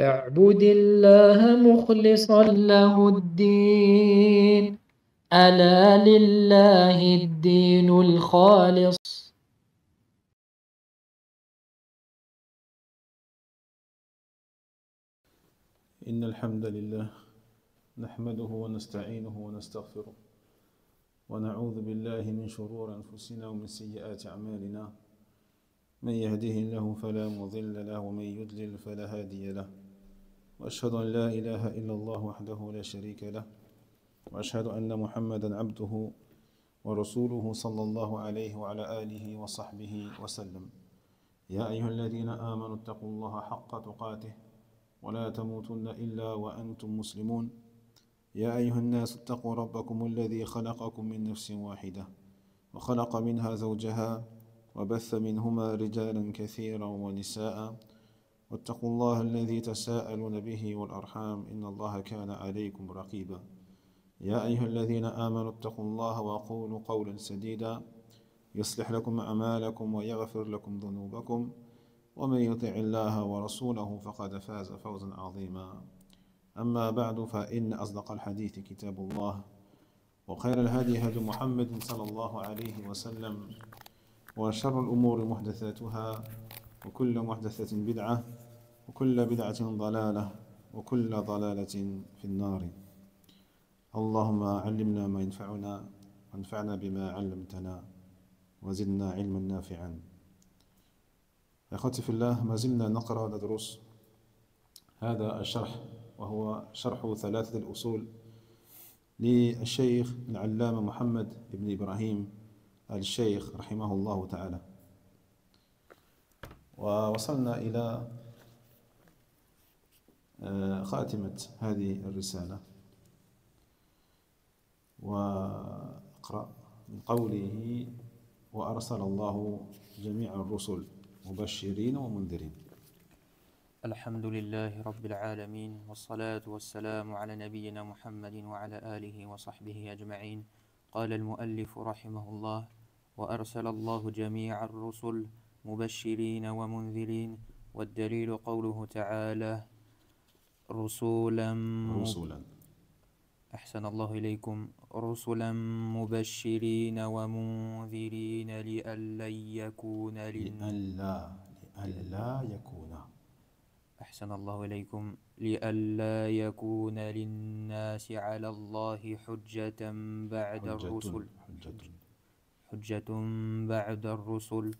فاعبد الله مخلصا له الدين، ألا لله الدين الخالص. إن الحمد لله نحمده ونستعينه ونستغفره ونعوذ بالله من شرور أنفسنا ومن سيئات أعمالنا، من يهده الله فلا مضل له ومن يضلل فلا هادي له، وأشهد أن لا إله إلا الله وحده لا شريك له، وأشهد أن محمدا عبده ورسوله صلى الله عليه وعلى آله وصحبه وسلم. يا أيها الذين آمنوا اتقوا الله حق تقاته ولا تموتن إلا وأنتم مسلمون. يا أيها الناس اتقوا ربكم الذي خلقكم من نفس واحدة وخلق منها زوجها وبث منهما رجالا كثيرا ونساء، واتقوا الله الذي تساءلون به والأرحام إن الله كان عليكم رقيبا. يا أيها الذين آمنوا اتقوا الله وقولوا قولا سديدا يصلح لكم أعمالكم ويغفر لكم ذنوبكم، ومن يطع الله ورسوله فقد فاز فوزا عظيما. أما بعد، فإن أصدق الحديث كتاب الله، وخير الهدي هدي محمد صلى الله عليه وسلم، وشر الأمور محدثاتها، وكل محدثة بدعة، وكل بدعة ضلالة، وكل ضلالة في النار. اللهم علمنا ما ينفعنا وانفعنا بما علمتنا وزدنا علما نافعا. أخوتي في الله، ما زلنا نقرأ ندرس هذا الشرح، وهو شرح ثلاثة الأصول للشيخ العلامة محمد بن إبراهيم الشيخ رحمه الله تعالى. ووصلنا إلى خاتمة هذه الرسالة، وأقرأ من قوله: وأرسل الله جميع الرسل مبشرين ومنذرين. الحمد لله رب العالمين، والصلاة والسلام على نبينا محمد وعلى آله وصحبه أجمعين. قال المؤلف رحمه الله: وأرسل الله جميع الرسل مبشرين ومنذرين. والدليل قوله تعالى: رسولا أحسن الله إليكم، رسلا مبشرين ومنذرين لئلا يكون أحسن الله إليكم لئلا يكون للناس على الله حجة بعد الرسل،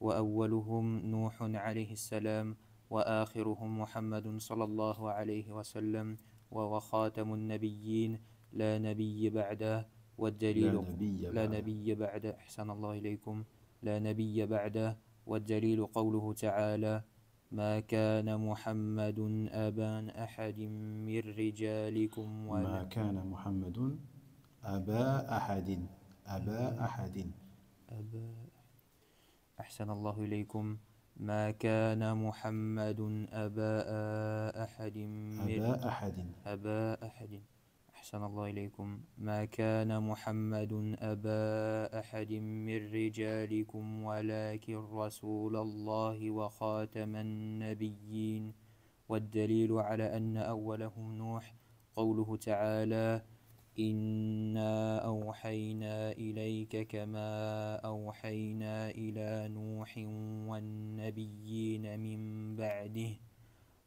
وأولهم نوح عليه السلام، وآخرهم محمد صلى الله عليه وسلم، وخاتم النبيين لا نبي بعده. والدليل لا نبي بعده أحسن الله إليكم لا نبي بعده. والدليل قوله تعالى: ما كان محمد أبا أحد من رجالكم ما كان محمد أبا أحد أحسن الله إليكم ما كان محمد أبا أحد أحسن الله إليكم ما كان محمد أبا أحد من رجالكم ولكن رسول الله وخاتم النبيين. والدليل على أن أولهم نوح قوله تعالى: إنا أوحينا إليك كما أوحينا إلى نوح والنبيين من بعده،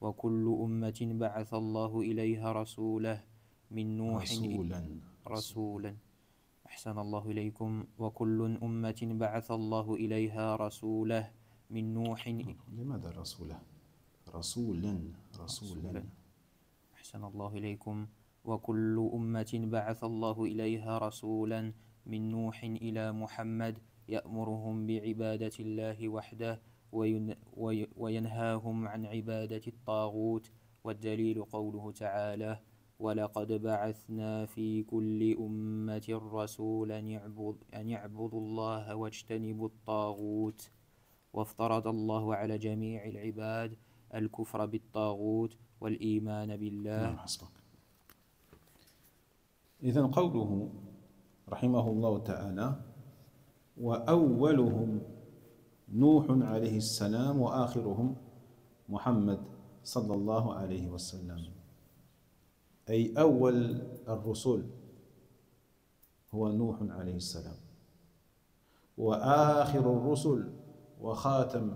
وكل أمة بعث الله إليها رسوله من نوح رسولا أحسن الله إليكم وكل أمة بعث الله إليها رسوله من نوح. لماذا رسوله؟ رسولا أحسن الله إليكم وكل أمة بعث الله إليها رسولا من نوح إلى محمد يأمرهم بعبادة الله وحده وينهاهم عن عبادة الطاغوت. والدليل قوله تعالى: ولقد بعثنا في كل أمة رسولا أن يعبدوا الله واجتنبوا الطاغوت. وافترض الله على جميع العباد الكفر بالطاغوت والإيمان بالله. حسبك. إذن قوله رحمه الله تعالى: وأولهم نوح عليه السلام وآخرهم محمد صلى الله عليه وسلم. أي أول الرسل هو نوح عليه السلام، وآخر الرسل وخاتم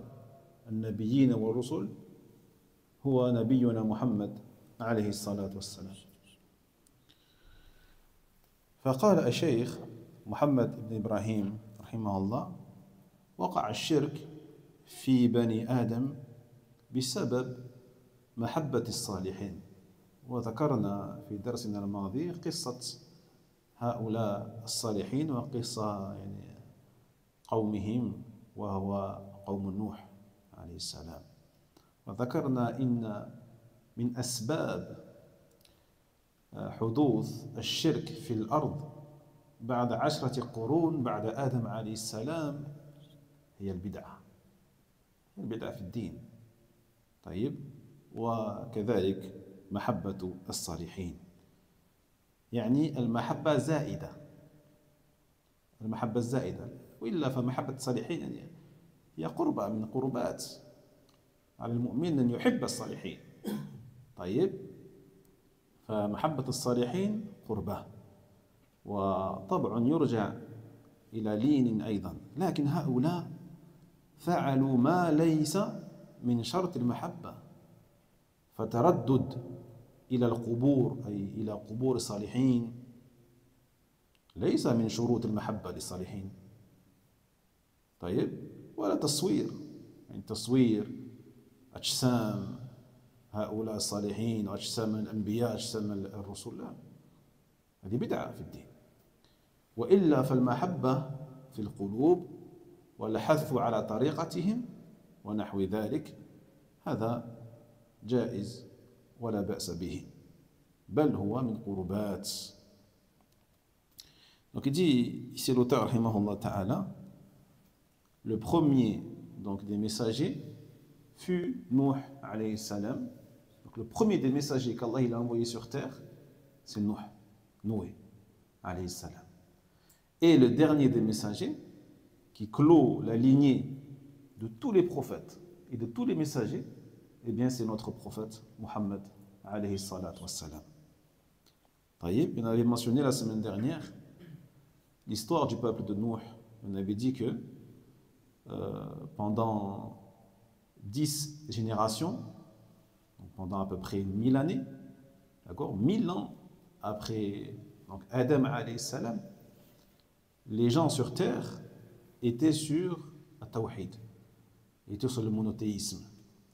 النبيين والرسل هو نبينا محمد عليه الصلاة والسلام. فقال الشيخ محمد بن إبراهيم رحمه الله: وقع الشرك في بني آدم بسبب محبة الصالحين. وذكرنا في درسنا الماضي قصة هؤلاء الصالحين وقصة يعني قومهم، وهو قوم نوح عليه السلام. وذكرنا إن من أسباب حدوث الشرك في الأرض بعد 10 قرون بعد آدم عليه السلام هي البدعة، البدعة في الدين. طيب، وكذلك محبة الصالحين، يعني المحبة زائدة، المحبة الزائدة، وإلا فمحبة الصالحين يعني هي قربة من قربات على المؤمن أن يحب الصالحين. طيب، فمحبة الصالحين قربة، وطبع يرجع إلى لين أيضا. لكن هؤلاء فعلوا ما ليس من شرط المحبة، فتردد إلى القبور أي إلى قبور الصالحين ليس من شروط المحبة للصالحين. طيب، ولا تصوير، يعني تصوير أجسام هؤلاء الصالحين وأجسام الأنبياء أجسام الرسل، لا، هذه بدعة في الدين. وإلا فالمحبة في القلوب والحث على طريقتهم ونحو ذلك هذا جائز ولا بأس به، بل هو من قربات. Donc il dit ici l'auteur rahimahullah ta'ala, le premier donc des messagers fut Nuh alayhi salam. Donc le premier des messagers qu'Allah il a envoyé sur terre, c'est Noé alayhi salam. Et le dernier des messagers qui clôt la lignée de tous les prophètes et de tous les messagers, eh bien c'est notre prophète Muhammad alayhi salatu wassalam. Taïb, on avait mentionné la semaine dernière l'histoire du peuple de Nuh. On avait dit que pendant 10 générations, donc pendant à peu près 1000 années, d'accord, 1000 ans après donc Adam alayhi salam, les gens sur terre étaient sur le tawhid, étaient sur le monothéisme.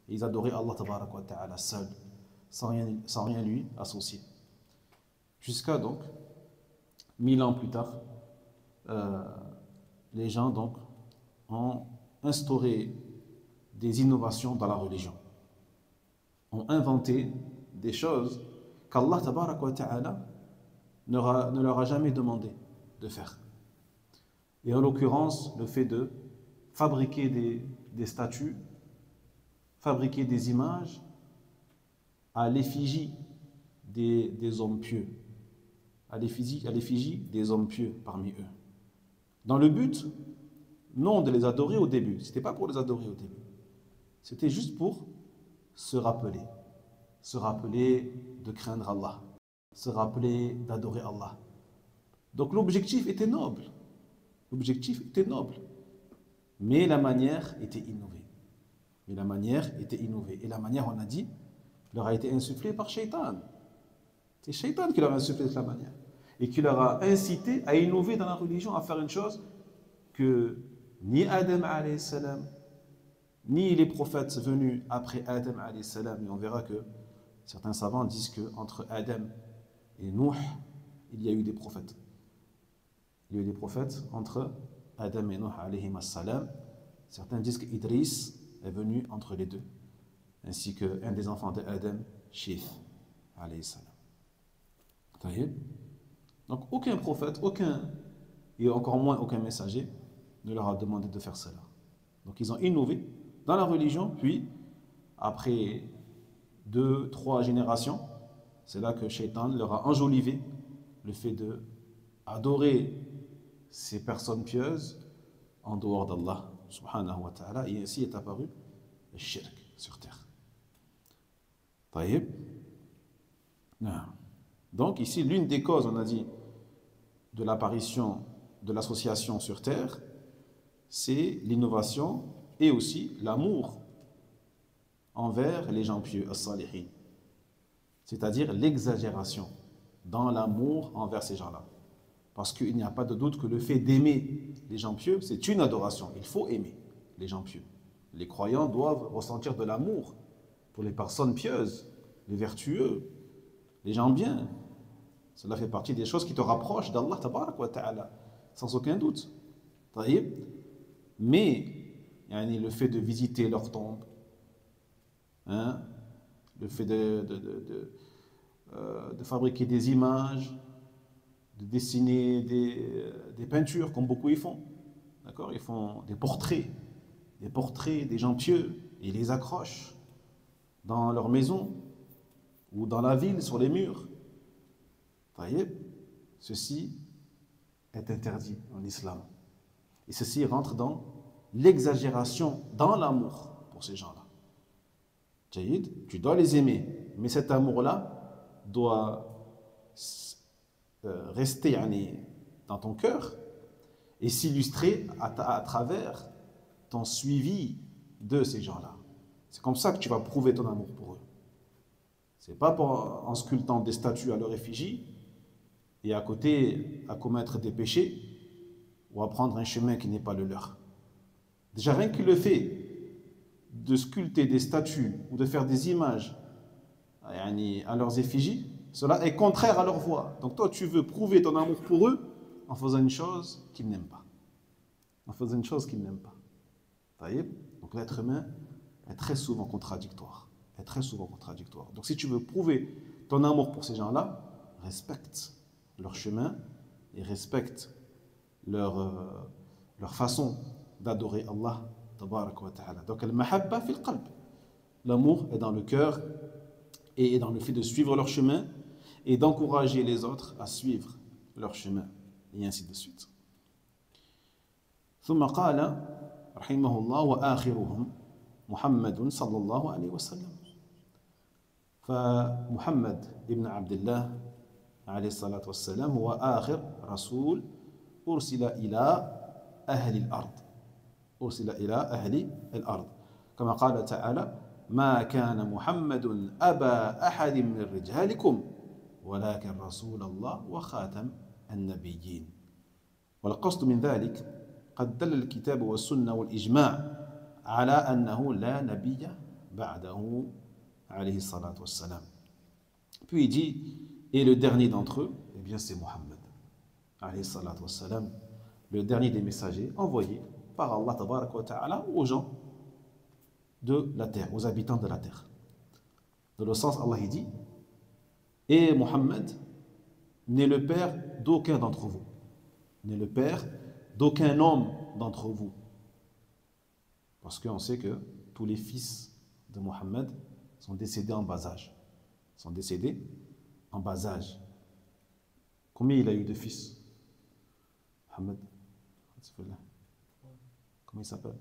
Et ils adoraient Allah tabarak wa ta'ala seul, sans rien lui associer. Jusqu'à donc 1000 ans plus tard, les gens donc ont instauré des innovations dans la religion, ont inventé des choses qu'Allah tabarak wa ta'ala ne leur a jamais demandé de faire. Et en l'occurrence, le fait de fabriquer des statues, fabriquer des images à l'effigie des hommes pieux, à l'effigie des hommes pieux parmi eux. Dans le but, non de les adorer au début, ce n'était pas pour les adorer au début, c'était juste pour se rappeler de craindre Allah, se rappeler d'adorer Allah. Donc l'objectif était noble, mais la manière était innovée. Et la manière, on a dit, leur a été insufflée par Shaitan. C'est Shaitan qui leur a insufflé de la manière et qui leur a incité à innover dans la religion, à faire une chose que ni Adam alayhi salam, ni les prophètes venus après Adam alayhi salam, et on verra que certains savants disent qu'entre Adam et Nuh, il y a eu des prophètes. Il y a eu des prophètes entre Adam et Nuh alayhi salam. Certains disent qu'Idris est venu entre les deux, ainsi qu'un des enfants d'Adam, Shith alayhi salam. Donc aucun prophète, et encore moins aucun messager ne leur a demandé de faire cela. Donc ils ont innové dans la religion, puis après 2-3 générations, c'est là que Shaitan leur a enjolivé le fait de adorer ces personnes pieuses en dehors d'Allah subhanahu wa ta'ala, et ainsi est apparu le shirk sur terre. Taïb. Non. Donc ici, l'une des causes, on a dit, de l'apparition de l'association sur Terre, c'est l'innovation et aussi l'amour envers les gens pieux, as-salihin. C'est-à-dire l'exagération dans l'amour envers ces gens-là. Parce qu'il n'y a pas de doute que le fait d'aimer les gens pieux, c'est une adoration. Il faut aimer les gens pieux. Les croyants doivent ressentir de l'amour pour les personnes pieuses, les vertueux, les gens bien. Cela fait partie des choses qui te rapprochent d'Allah tabarak wa ta'ala, sans aucun doute. Taïb. Mais le fait de visiter leur tombe, hein, le fait de fabriquer des images, de dessiner des peintures, comme beaucoup y font. D'accord? Ils font des portraits des gens pieux, et ils les accrochent dans leur maison ou dans la ville, sur les murs. Taïb. Ceci est interdit en islam. Et ceci rentre dans l'exagération, dans l'amour pour ces gens-là. Taïb. Tu dois les aimer, mais cet amour-là doit rester dans ton cœur et s'illustrer à travers ton suivi de ces gens-là. C'est comme ça que tu vas prouver ton amour pour eux. C'est pas en sculptant des statues à leur effigie et à côté à commettre des péchés ou à prendre un chemin qui n'est pas le leur. Déjà rien que le fait de sculpter des statues ou de faire des images à leurs effigies, cela est contraire à leur voie. Donc toi tu veux prouver ton amour pour eux en faisant une chose qu'ils n'aiment pas. En faisant une chose qu'ils n'aiment pas. Donc l'être humain est très souvent contradictoire. Donc si tu veux prouver ton amour pour ces gens-là, respecte leur chemin et respecte leur façon d'adorer Allah tabarak wa ta'ala. Donc al-mahabba fil qalb. L'amour est dans le cœur et dans le fait de suivre leur chemin et d'encourager les autres à suivre leur chemin, et ainsi de suite. ثم قال رحمه الله وآخرهم محمد صلى الله عليه وسلم. فمحمد ابن عبد الله عليه الصلاة والسلام هو آخر رسول أرسل إلى أهل الأرض كما قال تعالى ما كان محمد أبا أحد من رجالكم ولكن رسول الله وخاتم النبيين. والقصد من ذلك قد دل الكتاب والسنة والإجماع على أنه لا نبي بعده عليه الصلاة والسلام. Puis il dit, et le dernier d'entre eux, eh bien c'est Mohammed عليه الصلاة والسلام, le dernier des messagers envoyés par Allah tabarak wa ta'ala aux gens de la terre, aux habitants de la terre. Dans le sens, Allah il dit, et Mohammed n'est le père d'aucun d'entre vous, n'est le père d'aucun homme d'entre vous. Parce qu'on sait que tous les fils de Mohammed sont décédés en bas âge. Combien il a eu de fils, Mohammed? Comment il s'appelle?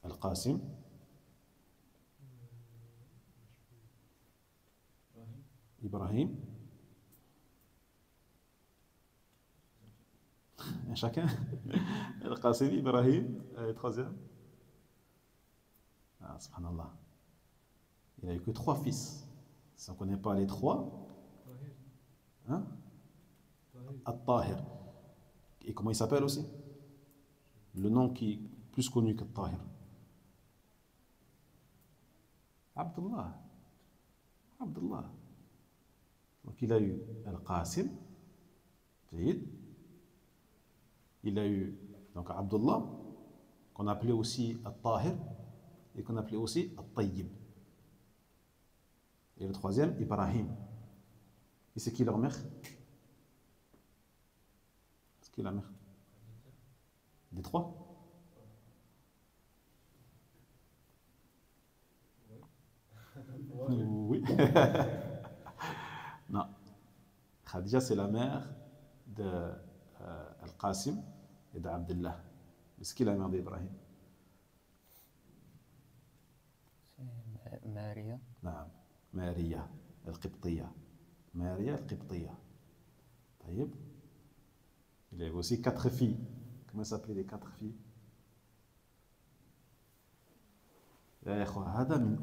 Al-Qasim, Ibrahim, un chacun. Al-Qasim, Ibrahim, troisième. Ah, subhanallah. Il n'a eu que 3 fils. Si on ne connaît pas les 3, hein? At-Tahir. Et comment il s'appelle aussi? Le nom qui est plus connu que Tahir. Abdullah. Donc il a eu Al-Qasim. Il a eu donc Abdullah, qu'on appelait aussi Al-Tahir, et qu'on appelait aussi Al-Tayyib. Et le troisième, Ibrahim. Et c'est qui leur mère? C'est qui la mère des 3? Oui. Non. Khadija, c'est la mère de Al-Qasim et d'Abdullah. C'est qui la mère d'Ibrahim? ماريا. نعم ماريا القبطية. ماريا القبطية. طيب. Il y avait aussi 4 filles. Comment s'appelaient les 4 filles? يا إخوة هذا من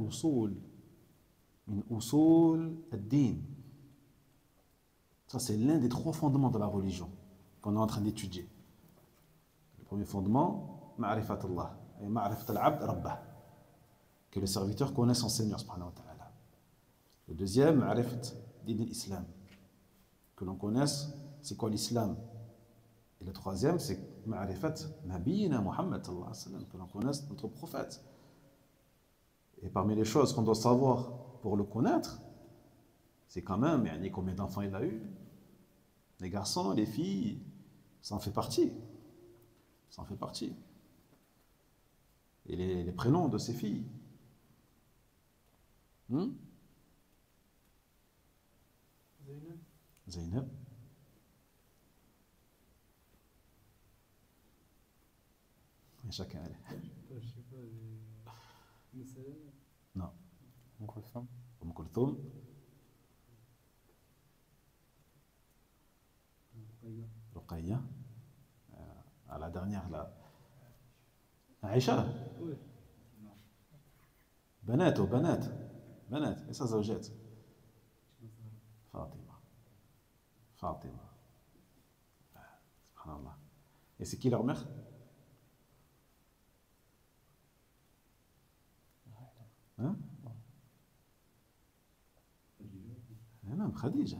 أصول الدين. Ça c'est l'un des 3 fondements de la religion qu'on est en train d'étudier. Le premier fondement, معرفة الله, et معرفة العبد ربه, que le serviteur connaît son Seigneur subhanahu wa ta'ala. Le deuxième, معرفة دين الإسلام, que l'on connaisse c'est quoi l'islam. Et le troisième, c'est معرفة نبينا محمد صلى الله عليه وسلم, que l'on connaisse notre prophète. Et parmi les choses qu'on doit savoir pour le connaître, c'est quand même combien d'enfants il a eu, les garçons, les filles, ça en fait partie. Ça en fait partie. Et les prénoms de ces filles. Zainab. Et chacun elle. Je sais pas, Non. Kulthum. Kulthum. Ruqayya. À la dernière là. Aïcha. Oui. بنات وبنات بنات ليس زوجات. Fatima. Subhanallah. Et c'est qui leur mère? Hein? نعم خديجة.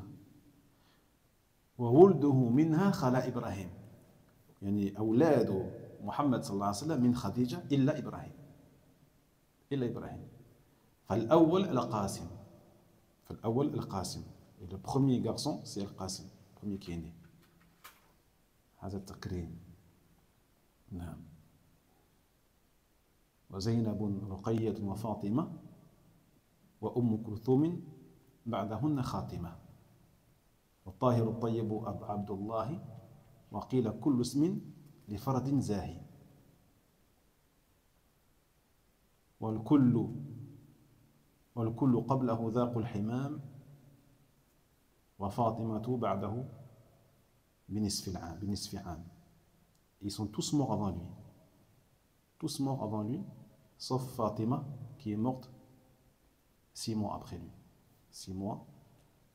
وولده منها خلا إبراهيم. يعني أولاد محمد صلى الله عليه وسلم من خديجة إلا إبراهيم. إلا إبراهيم. فالأول القاسم. فالأول القاسم. Et le premier garçon, c'est Al-Qasim, le premier qui est né. هذا التقرين. نعم. وزينب رقية وفاطمة وأم كلثوم بعدهن خاتمة. والطاهر الطيب عبد الله وقيل كل اسم لفرد زاهي. والكل قبله ذاق الحمام وفاطمة بعده بنصف عام. Ils sont tous morts avant lui. Tous morts avant lui, sauf Fatima qui est morte 6 mois après lui. 6 mois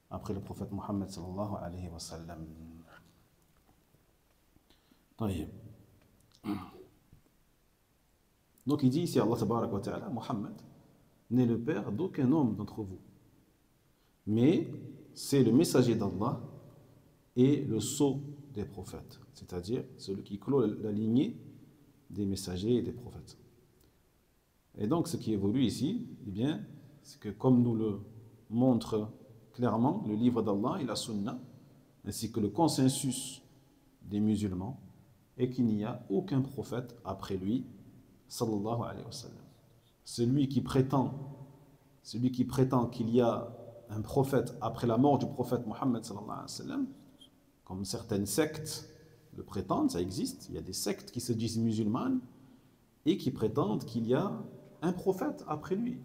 après le prophète Mohammed sallallahu alayhi wa sallam. طيب. Donc il dit ici Allah tabarak wa ta'ala, Mohammed n'est le père d'aucun homme d'entre vous. Mais c'est le messager d'Allah et le sceau des prophètes, c'est-à-dire celui qui clôt la lignée des messagers et des prophètes. Et donc ce qui évolue ici, eh bien, c'est que comme nous le montre clairement le livre d'Allah et la Sunna, ainsi que le consensus des musulmans, et qu'il n'y a aucun prophète après lui, sallallahu alayhi wa sallam. Celui qui prétend qu'il y a un prophète après la mort du prophète Mohammed sallallahu alayhi wa sallam, comme certaines sectes le prétendent, ça existe, il y a des sectes qui se disent musulmanes et qui prétendent qu'il y a un prophète après lui.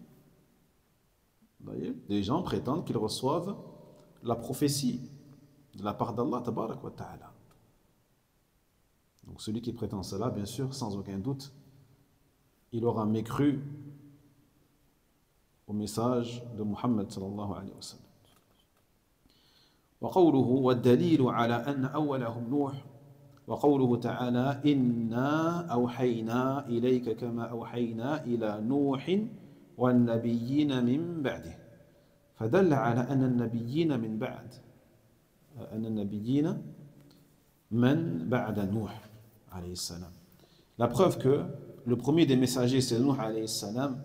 Vous voyez, des gens prétendent qu'ils reçoivent la prophétie de la part d'Allah tabarak wa ta'ala. Donc celui qui prétend cela, bien sûr, sans aucun doute, il aura mécru au message de Muhammad sallallahu alayhi wa sallam. وقوله والدليل على أن أولهم نوح وقوله تعالى إنا أوحينا إليك كما أوحينا إلى نوح والنبيين من بعده فدل على أن النبيين من بعد نوح عليه السلام. La preuve que le premier des messagers c'est Nuh alayhi salam,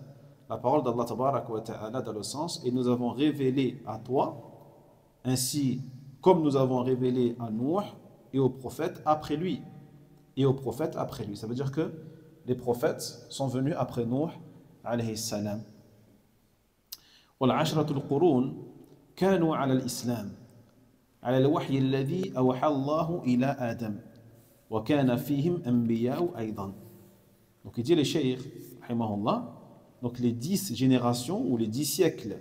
la parole d'Allah tabarak wa ta'ala dans le sens et nous avons révélé à toi ainsi comme nous avons révélé à Nuh et aux prophètes après lui. Ça veut dire que les prophètes sont venus après Nuh alayhi salam. والعشرة القرون كانوا على الإسلام على الوحي الذي أوحى الله إلى آدم وكان فيهم أنبياء أيضا. Donc il dit les cheikh, rahimahullah, donc les 10 générations ou les 10 siècles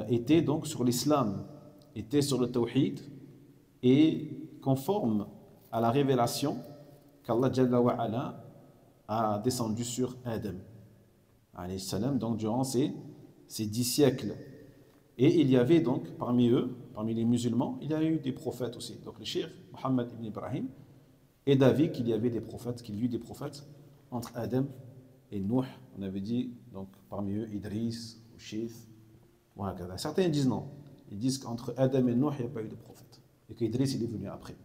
étaient donc sur l'islam, étaient sur le tawhid et conformes à la révélation qu'Allah Jalla wa Ala a descendu sur Adam alayhi salam, donc durant ces 10 siècles. Et il y avait donc parmi eux, parmi les musulmans, il y a eu des prophètes aussi. Donc le cheikh Mohammed ibn Ibrahim est d'avis qu'il y avait des prophètes, qu'il y eut des prophètes entre Adam et Nuh. On avait dit donc parmi eux Idris ou Shith. Voilà. Certains disent non. Ils disent qu'entre Adam et Nuh, il n'y a pas eu de prophète. Et qu'Idris il est venu après.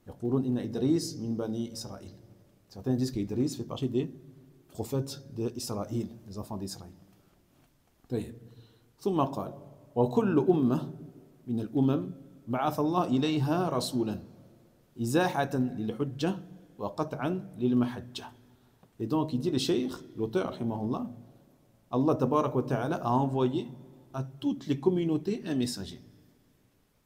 يقولون إن إدريس من بني إسرائيل. Certains disent qu'Idris fait partie des prophètes d'Israël, des enfants d'Israël. طيب. ثم قال وكل أمة من الأمم بعث الله إليها رسولا إزاحة للحجة وقطعا للمحجة. Et donc il dit le cheikh, l'auteur, rahimahullah, Allah tabarak wa ta'ala a envoyé à toutes les communautés un messager.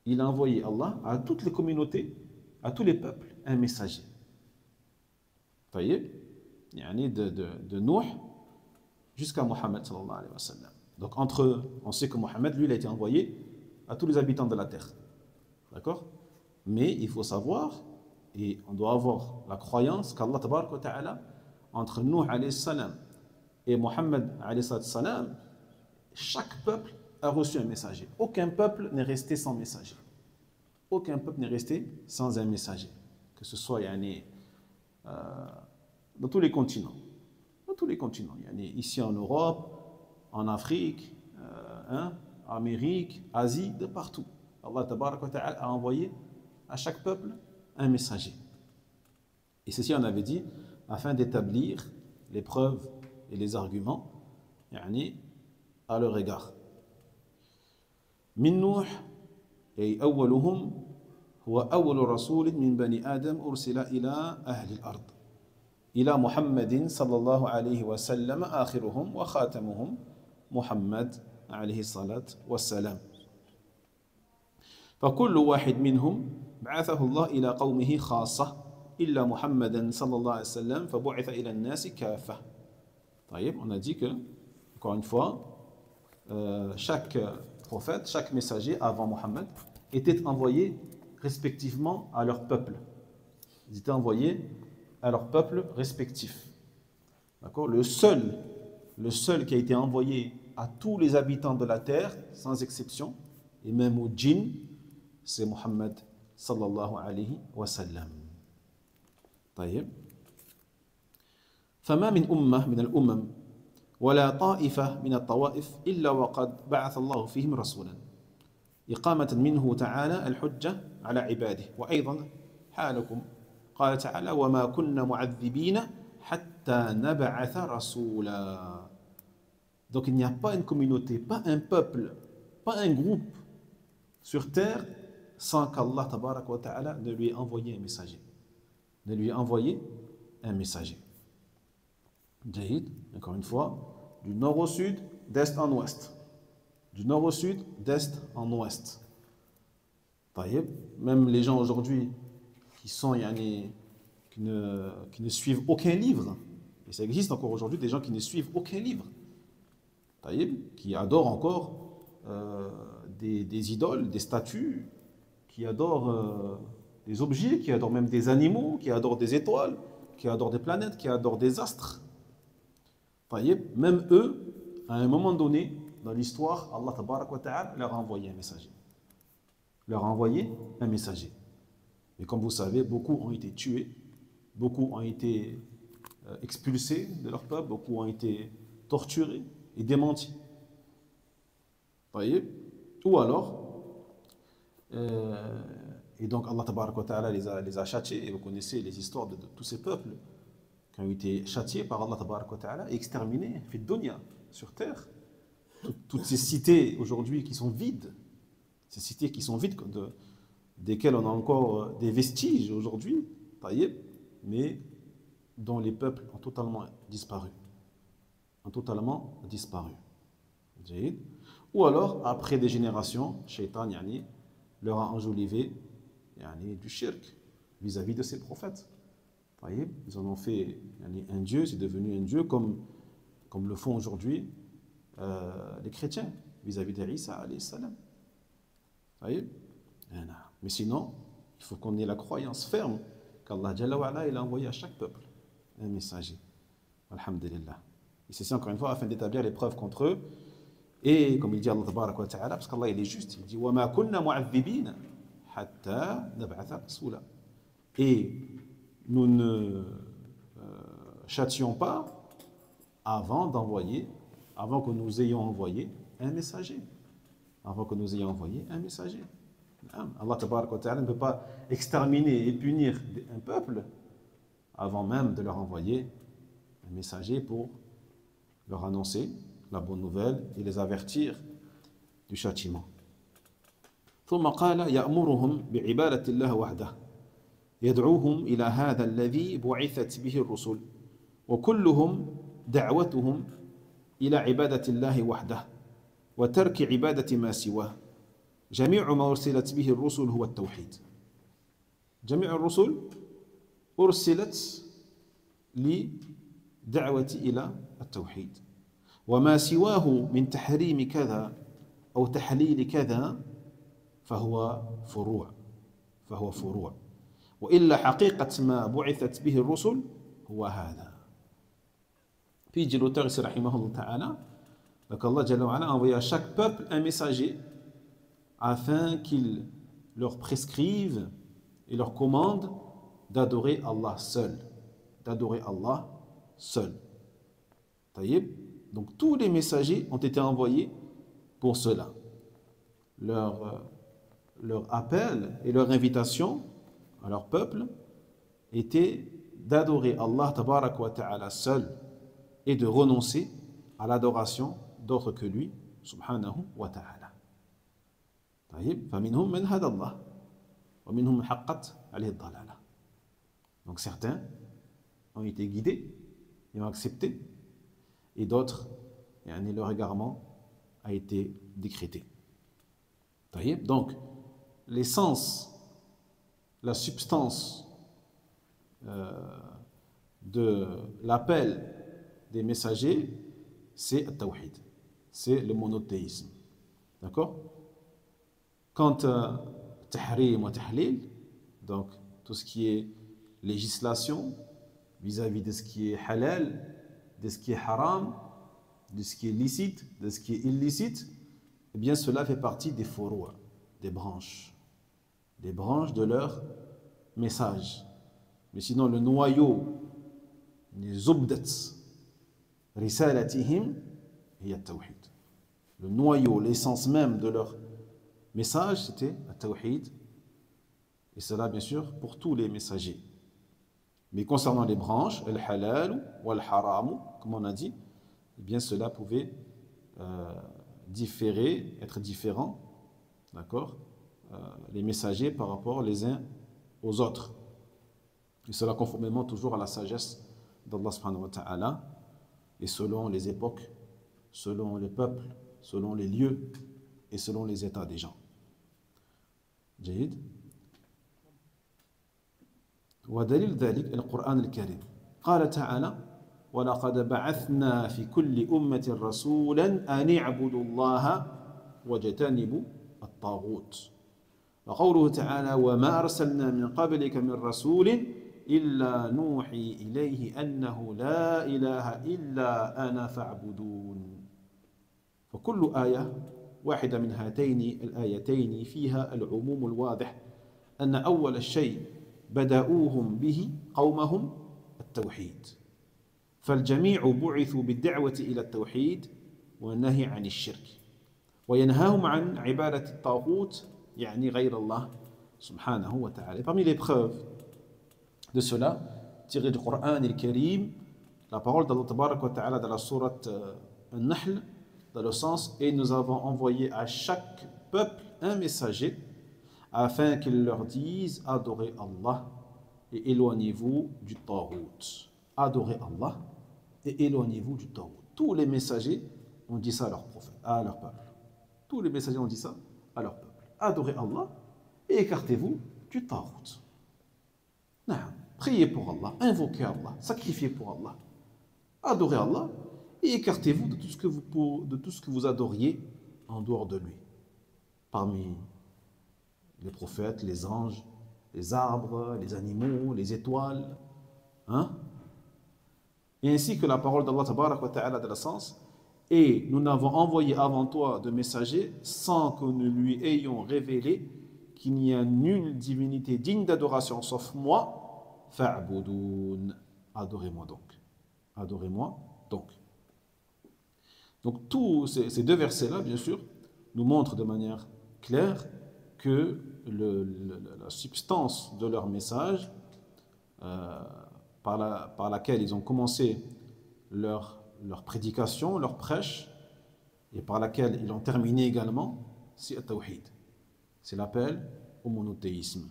Il a envoyé Allah à toutes les communautés, à tous les peuples, un messager. Yani de Nuh jusqu'à Mohammed sallallahu alayhi wa sallam. Donc on sait que Mohammed, lui, il a été envoyé à tous les habitants de la terre. D'accord? Mais il faut savoir, et on doit avoir la croyance qu'Allah tabarak wa ta'ala, entre Nuh alayhi salam et Mohammed alayhi salam, chaque peuple a reçu un messager. Aucun peuple n'est resté sans messager. Aucun peuple n'est resté sans un messager. Que ce soit dans tous les continents. Dans tous les continents. Ici en Europe, en Afrique, Amérique, Asie, de partout. Allah tabarak wa ta'ala a envoyé à chaque peuple un messager. Et ceci, on avait dit, afin d'établir les preuves et les arguments à leur égard. Min Nuh, et awwaluhum huwa awwalu rasulin min bani Adam ursila ila ahli al-ard. Ila Muhammadin sallallahu alayhi wa sallam akhiruhum wa khatamuhum Muhammad alayhi salat wa salam. فكل واحد منهم بعثه الله إلى قومه خاصة إلا محمدا صلى الله عليه وسلم فبعث إلى الناس كافة. طيب, on a dit que, encore une fois, chaque prophète, chaque messager avant Mohammed était envoyé respectivement à leur peuple. Ils étaient envoyés à leur peuple respectif. D'accord? Le seul qui a été envoyé à tous les habitants de la terre, sans exception, et même aux djinns, c'est Mohammed sallallahu alayhi wa sallam. طيب. فما من أمة من الأمم ولا طائفة من الطوائف إلا وقد بعث الله فيهم رسولا إقامة منه تعالى الحجة على عباده وأيضا حالكم قال تعالى وما كنا معذبين حتى نبعث رسولا. Donc il n'y a pas une communauté, pas un peuple, pas un groupe sur terre sans qu'Allah tabarak wa ta'ala ne lui ait envoyé un messager. Ne lui ait envoyé un messager. Jahid, encore une fois, du nord au sud, d'est en ouest. Du nord au sud, d'est en ouest. Taïb, même les gens aujourd'hui qui sont qui ne suivent aucun livre, et ça existe encore aujourd'hui des gens qui ne suivent aucun livre, Taïb, qui adorent encore des idoles, des statues, qui adorent des objets, qui adorent même des animaux, qui adorent des étoiles, qui adorent des planètes, qui adorent des astres. Même eux, à un moment donné, dans l'histoire, Allah tabarak wa ta'ala leur a envoyé un messager. Leur a envoyé un messager. Et comme vous savez, beaucoup ont été tués, beaucoup ont été expulsés de leur peuple, beaucoup ont été torturés et démentis. Ou alors, et donc Allah tabarak wa ta'ala les a châtiés, et vous connaissez les histoires de tous ces peuples qui ont été châtiés par Allah tabarak wa ta'ala et exterminés, fit dunya, sur terre. Toutes ces cités aujourd'hui qui sont vides, ces cités qui sont vides, desquelles on a encore des vestiges aujourd'hui, mais dont les peuples ont totalement disparu. Ont totalement disparu. Ou alors, après des générations, Shaitan leur a enjolivé du shirk vis-à-vis de ses prophètes. Ils en ont fait un dieu, c'est devenu un dieu, comme comme le font aujourd'hui les chrétiens vis-à-vis d'Isa alayhi salam. Vous voyez? Mais sinon, il faut qu'on ait la croyance ferme qu'Allah Jalla wa Ala, il a envoyé à chaque peuple un messager. Alhamdulillah. Et c'est encore une fois afin d'établir les preuves contre eux. Et comme il dit Allah Tabarak wa Ta'ala, parce qu'Allah il est juste, il dit وَمَا كُنَّا مُعَذِّبِينَ حَتَّى نَبْعَثَ رَسُولًا. Et nous ne châtions pas avant que nous ayons envoyé un messager. Avant que nous ayons envoyé un messager. Allah Tabarak wa Ta'ala ne peut pas exterminer et punir un peuple avant même de leur envoyer un messager pour leur annoncer la bonne nouvelle et les avertir du châtiment. ثم قال يأمرهم بعبادة الله وحده يدعوهم إلى هذا الذي بعثت به الرسل وكلهم دعوتهم إلى عبادة الله وحده وترك عبادة ما سواه جميع ما أرسلت به الرسل هو التوحيد. جميع الرسل أرسلت لدعوة إلى التوحيد وما سواه من تحريم كذا أو تحليل كذا فهو فروع وإلا حقيقة ما بعثت به الرسل هو هذا. Puis dit l'auteur ici rahimahullah ta'ala, donc Allah Jalla wa Ala a envoyé à chaque peuple un messager afin qu'il leur prescrive et leur commande d'adorer Allah seul. D'adorer Allah seul. Taïb. Donc tous les messagers ont été envoyés pour cela. Leur appel et leur invitation à leur peuple était d'adorer Allah Tabarak wa Ta'ala seul et de renoncer à l'adoration d'autres que lui, subhanahu wa ta'ala. فَمِنْهُمْ مَنْ هَدَى اللَّهُ وَمِنْهُمْ مَنْ حَقَّتْ عَلَيْهِ الضَّلَالَةُ. Donc certains ont été guidés et ont accepté, et d'autres, leur égarement a été décrété. Donc, l'essence, la substance de l'appel des messagers, c'est le tawhid, c'est le monothéisme. D'accord? Quant à tahrim wa tahlil, donc tout ce qui est législation vis-à-vis de ce qui est halal, de ce qui est haram, de ce qui est licite, de ce qui est illicite, eh bien cela fait partie des furu', des branches de leur message. Mais sinon le noyau, les zubdat risalatihim hiya at-tawhid. Le noyau, l'essence même de leur message, c'était le tawhid. Et cela, bien sûr, pour tous les messagers. Mais concernant les branches, le halal ou le haram, comme on a dit, eh bien cela pouvait être différent, d'accord, les messagers par rapport les uns aux autres. Et cela conformément toujours à la sagesse d'Allah subhanahu wa ta'ala, et selon les époques, selon les peuples, selon les lieux et selon les états des gens. جيد. ودليل ذلك القرآن الكريم قال تعالى ولقد بعثنا في كل أمة رسولا أن اعبدوا الله واجتنبوا الطاغوت وقوله تعالى وما أرسلنا من قبلك من رسول إلا نوحي إليه أنه لا إله إلا أنا فاعبدون. وكل آية واحدة من هاتين الآيتين فيها العموم الواضح أن أول الشيء بدأوهم به قومهم التوحيد فالجميع بعثوا بالدعوة إلى التوحيد والنهي عن الشرك وينهاهم عن عبادة الطاغوت يعني غير الله سبحانه وتعالى. Parmi les preuves de cela, tiré du Coran al-Karim, la parole d'Allah Tabarak wa Ta'ala dans la sourate An-Nahl, dans le sens, et nous avons envoyé à chaque peuple un messager afin qu'il leur dise adorez Allah et éloignez-vous du Taghut. Adorez Allah et éloignez-vous du Taghut. Tous les messagers ont dit ça à leur prophète, à leur peuple. Tous les messagers ont dit ça à leur peuple. Adorez Allah et écartez-vous du Taghut. Priez pour Allah, invoquez Allah, sacrifiez pour Allah. Adorez Allah et écartez-vous de de tout ce que vous adoriez en dehors de lui, parmi les prophètes, les anges, les arbres, les animaux, les étoiles, hein? Et ainsi que la parole d'Allah tabaraka wa ta'ala de la sens, et nous n'avons envoyé avant toi de messagers sans que nous lui ayons révélé qu'il n'y a nulle divinité digne d'adoration sauf moi, fa'budoun. Adorez-moi donc. Adorez-moi donc. Donc tous ces deux versets-là, bien sûr, nous montrent de manière claire que la substance de leur message, par laquelle ils ont commencé leur prédication, leur prêche, et par laquelle ils ont terminé également, c'est At-Tawhid. C'est l'appel au monothéisme.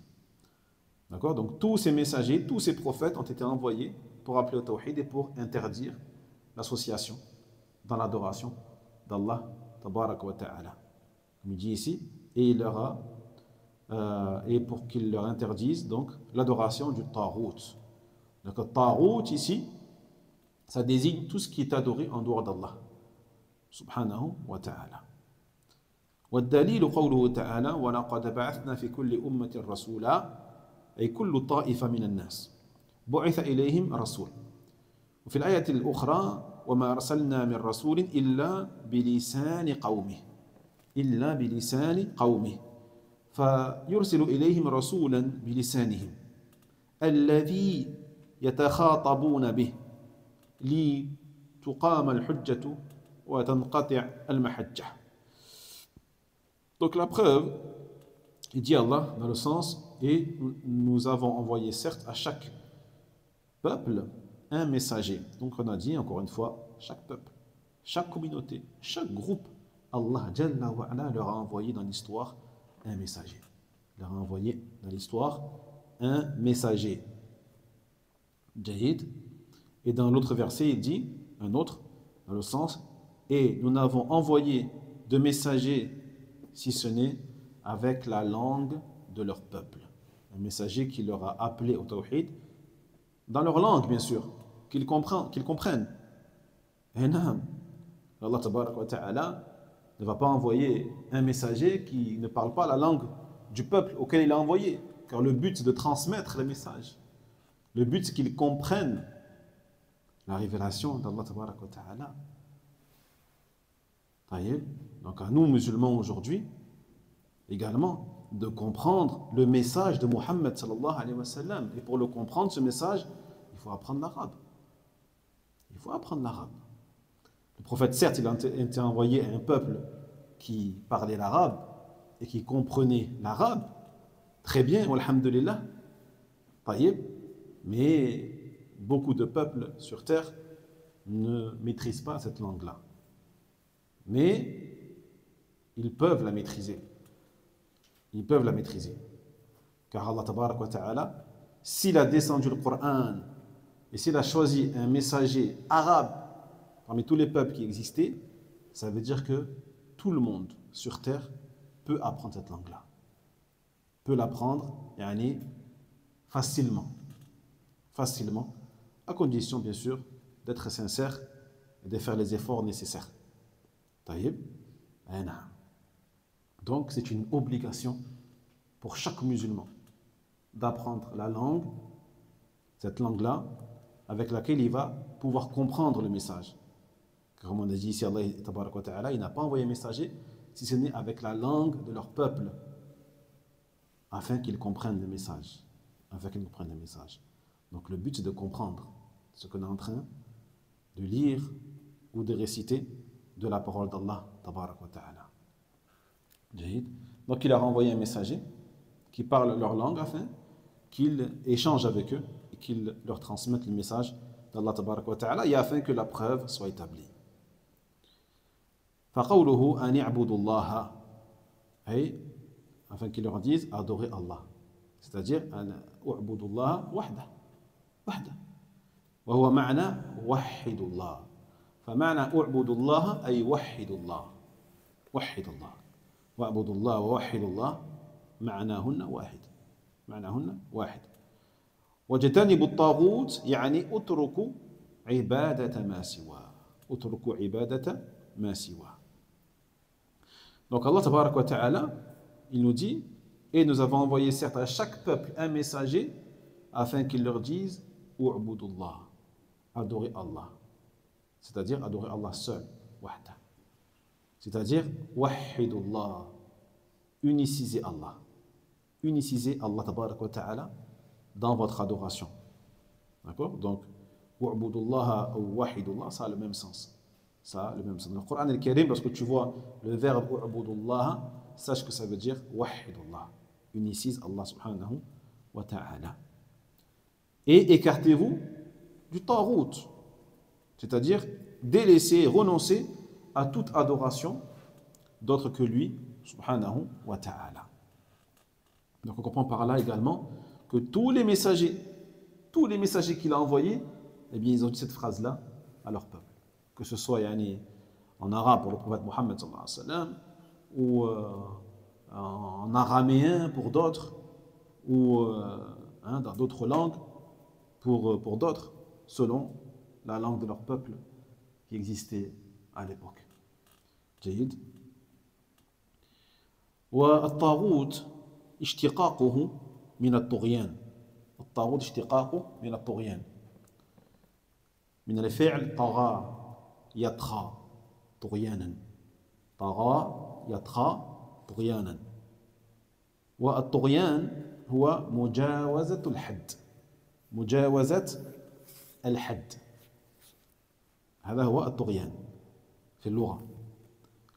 D'accord? Donc tous ces messagers, tous ces prophètes ont été envoyés pour appeler au Tawhid et pour interdire l'association dans l'adoration d'Allah tabaraka wa ta'ala. Comme il dit ici, et pour qu'ils leur interdisent donc l'adoration du Tarout. Donc le Tarout ici, ça désigne tout ce qui est adoré en dehors d'Allah subhanahu wa ta'ala. والدليل قوله تعالى ولقد بعثنا في كل أمة رسولا أي كل طائفة من الناس بعث إليهم رسول وفي الآية الأخرى وما أرسلنا من رسول إلا بلسان قومه فيرسل إليهم رسولا بلسانهم الذي يتخاطبون به لتقام الحجة وتنقطع المحجة. Donc la preuve, il dit Allah dans le sens, et nous avons envoyé certes à chaque peuple un messager. Donc on a dit encore une fois, chaque peuple, chaque communauté, chaque groupe, Allah Jalla wa Ala leur a envoyé dans l'histoire un messager. Il leur a envoyé dans l'histoire un messager. Jahid. Et dans l'autre verset, il dit, un autre, dans le sens, et nous n'avons envoyé de messagers si ce n'est avec la langue de leur peuple. Un messager qui leur a appelé au Tawhid, dans leur langue bien sûr, qu'ils comprennent. Et non, Allah tabaraka wa ta'ala ne va pas envoyer un messager qui ne parle pas la langue du peuple auquel il a envoyé, car le but c'est de transmettre le message. Le but c'est qu'ils comprennent la révélation d'Allah tabaraka wa ta'ala. Donc à nous musulmans aujourd'hui également de comprendre le message de Muhammad sallallahu alayhi wa sallam. Et pour le comprendre ce message, il faut apprendre l'arabe. Il faut apprendre l'arabe. Le prophète, certes, il a été envoyé à un peuple qui parlait l'arabe et qui comprenait l'arabe très bien, alhamdulillah. Mais beaucoup de peuples sur terre ne maîtrisent pas cette langue-là. Mais ils peuvent la maîtriser. Ils peuvent la maîtriser. Car Allah tabarak wa ta'ala, s'il a descendu le Coran et s'il a choisi un messager arabe parmi tous les peuples qui existaient, ça veut dire que tout le monde sur terre peut apprendre cette langue-là. Peut l'apprendre, facilement. Facilement, à condition bien sûr d'être sincère et de faire les efforts nécessaires. Donc c'est une obligation pour chaque musulman d'apprendre la langue, cette langue-là, avec laquelle il va pouvoir comprendre le message. Comme on a dit ici, Allah tabaraka wa ta'ala, il n'a pas envoyé un messager si ce n'est avec la langue de leur peuple, afin qu'ils comprennent le message. Donc le but c'est de comprendre ce qu'on est en train de lire ou de réciter de la parole d'Allah tabaraka wa ta'ala. Donc il a renvoyé un messager qui parle leur langue afin qu'il échange avec eux et qu'il leur transmette le message d'Allah tabaraka wa ta'ala et afin que la preuve soit établie. فَقَوْلُهُ أَنِ اعْبُدُوا اللَّهَ et afin qu'ils leur disent adorer Allah, c'est-à-dire اعْبُدُوا اللَّهَ وَحْدَهُ وهو معنى وحد الله. فمعنى اعْبُدُوا اللَّهَ أي وحد الله واعبدوا الله ووحدوا الله معناهن واحد. واجتنبوا الطاغوت يعني اتركوا عبادة ما سواه. اتركوا عبادة ما سواه. Donc Allah tabarak wa ta'ala, il nous dit, et nous avons envoyé certes à chaque peuple un messager afin qu'il leur dise U'budullah, adorez Allah, c'est-à-dire adorez Allah seul, wahda, c'est-à-dire wahidullah, unicisez Allah, unicisez Allah tabarak wa ta'ala dans votre adoration. D'accord? Donc, U'budullah ou wahidullah, ça a le même sens. Ça a le même sens. Dans le Coran al-Karim, lorsque tu vois le verbe U'budullah, sache que ça veut dire wahidullah, unicise Allah subhanahu wa ta'ala. Et écartez-vous du tarout, c'est-à-dire délaissez, renoncez à toute adoration d'autre que lui subhanahu wa ta'ala. Donc on comprend par là également que tous les messagers qu'il a envoyés, eh bien ils ont dit cette phrase-là à leur peuple. Que ce soit en arabe pour le prophète Mohammed sallallahu alayhi wa sallam, ou en araméen pour d'autres, ou dans d'autres langues pour d'autres, selon la langue de leur peuple qui existait à l'époque. جيد. والطاغوت اشتقاقه من الطغيان. الطاغوت اشتقاقه من الطغيان. من الفعل طغى يطغى طغيانا. طغى يطغى طغيانا. والطغيان هو مجاوزة الحد. مجاوزة الحد. هذا هو الطغيان في اللغة.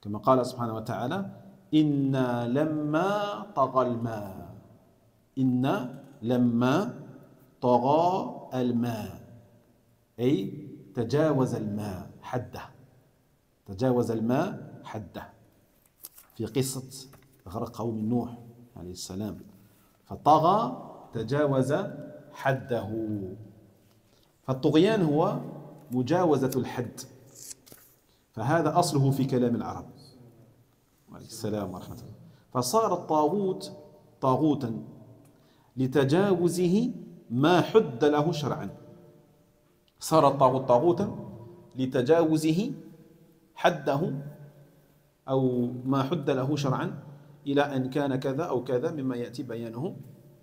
كما قال سبحانه وتعالى إنا لما طغى الماء. إنا لما طغى الماء أي تجاوز الماء حده. تجاوز الماء حده في قصة غرق قوم نوح عليه السلام. فطغى تجاوز حده. فالطغيان هو مجاوزة الحد. فهذا أصله في كلام العرب. عليه السلام ورحمة الله. فصار الطاغوت طاغوتا لتجاوزه ما حد له شرعا. صار الطاغوت طاغوتا لتجاوزه حده أو ما حد له شرعا إلى أن كان كذا أو كذا مما يأتي بيانه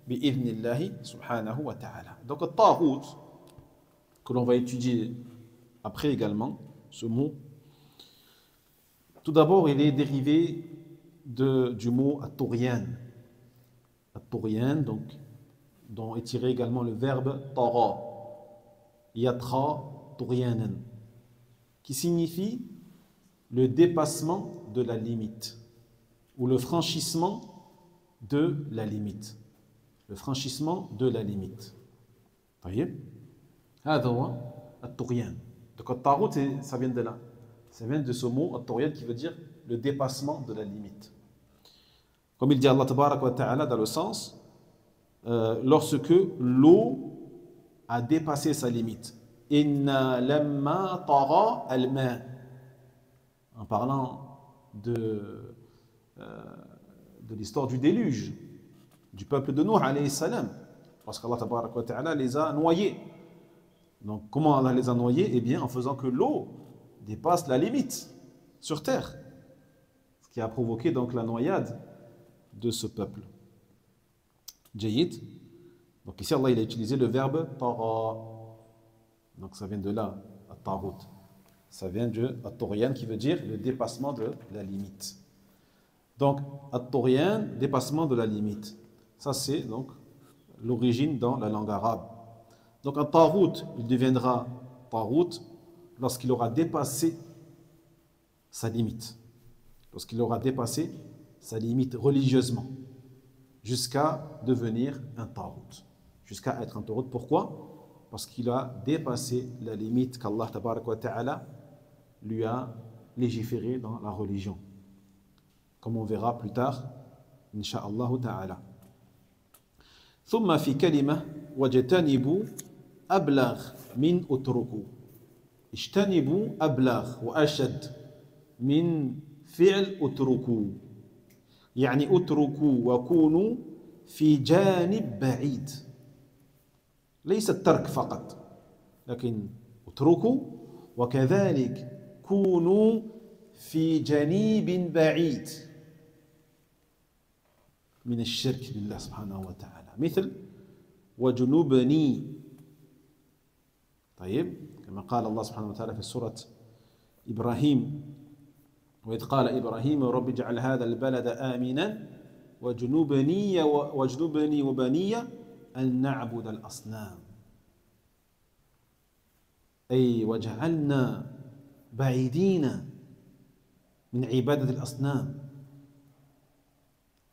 بإذن الله سبحانه وتعالى. Donc le taghut, que l'on va étudier après également, ce mot, tout d'abord il est dérivé du mot at-tughyan. At-tughyan, donc, dont est tiré également le verbe tagha, yatra tughyanan, qui signifie le dépassement de la limite ou le franchissement de la limite. Le franchissement de la limite. طيب هذا هو الطغيان. Donc الطاغوت, ça vient de là. Ça vient de ce mot الطغيان qui veut dire le dépassement de la limite. Comme il dit Allah tabarak wa ta'ala dans le sens lorsque l'eau a dépassé sa limite. Inna lamma tagha al-ma. En parlant de l'histoire du déluge du peuple de Nuh alayhi salam, parce qu'Allah tabarak wa ta'ala les a noyés. Donc comment Allah les a noyés? Eh bien en faisant que l'eau dépasse la limite sur terre, ce qui a provoqué donc la noyade de ce peuple. Jayid. Donc ici Allah il a utilisé le verbe tagha. Donc ça vient de là, at-taghut. Ça vient de at-tughyan qui veut dire le dépassement de la limite. Donc at-tughyan, dépassement de la limite. Ça c'est donc l'origine dans la langue arabe. Donc un taghut, il deviendra taghut lorsqu'il aura dépassé sa limite. Lorsqu'il aura dépassé sa limite religieusement jusqu'à devenir un taghut. Jusqu'à être un taghut. Pourquoi? Parce qu'il a dépassé la limite qu'Allah tabarak wa ta'ala lui a légiféré dans la religion. Comme on verra plus tard, insha'Allah ta'ala. ثم في كلمة واجتنبوا أبلغ من اتركوا. اجتنبوا أبلغ وأشد من فعل اتركوا. يعني اتركوا وكونوا في جانب بعيد. ليس الترك فقط، لكن اتركوا وكذلك كونوا في جنيب بعيد من الشرك بالله سبحانه وتعالى مثل وجنوبني. طيب كما قال الله سبحانه وتعالى في سورة إبراهيم وإذ قال إبراهيم رب اجعل هذا البلد آمنا وجنوبني وبني أن نعبد الأصنام أي وجعلنا بعيدين من عبادة الأصنام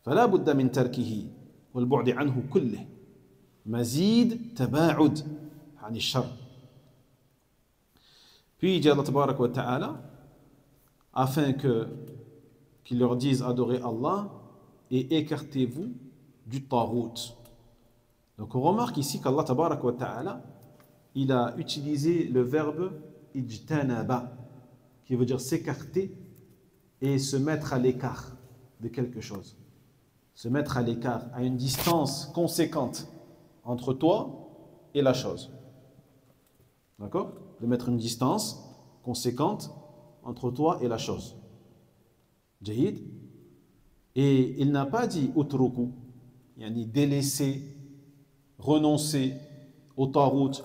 فلا بد من تركه والبعد عنه كله مزيد تباعد عن الشر. Puis il dit Allah Tabarak wa Ta'ala afin qu'ils leur disent adorez Allah et écartez-vous du Tarout. Donc on remarque ici qu'Allah Tabarak wa Ta'ala il a utilisé le verbe ijtanaba qui veut dire s'écarter et se mettre à l'écart de quelque chose. Se mettre à l'écart, à une distance conséquente entre toi et la chose. D'accord? De mettre une distance conséquente entre toi et la chose. Jahid. Et il n'a pas dit utruku, yani délaisser, renoncer au tarout,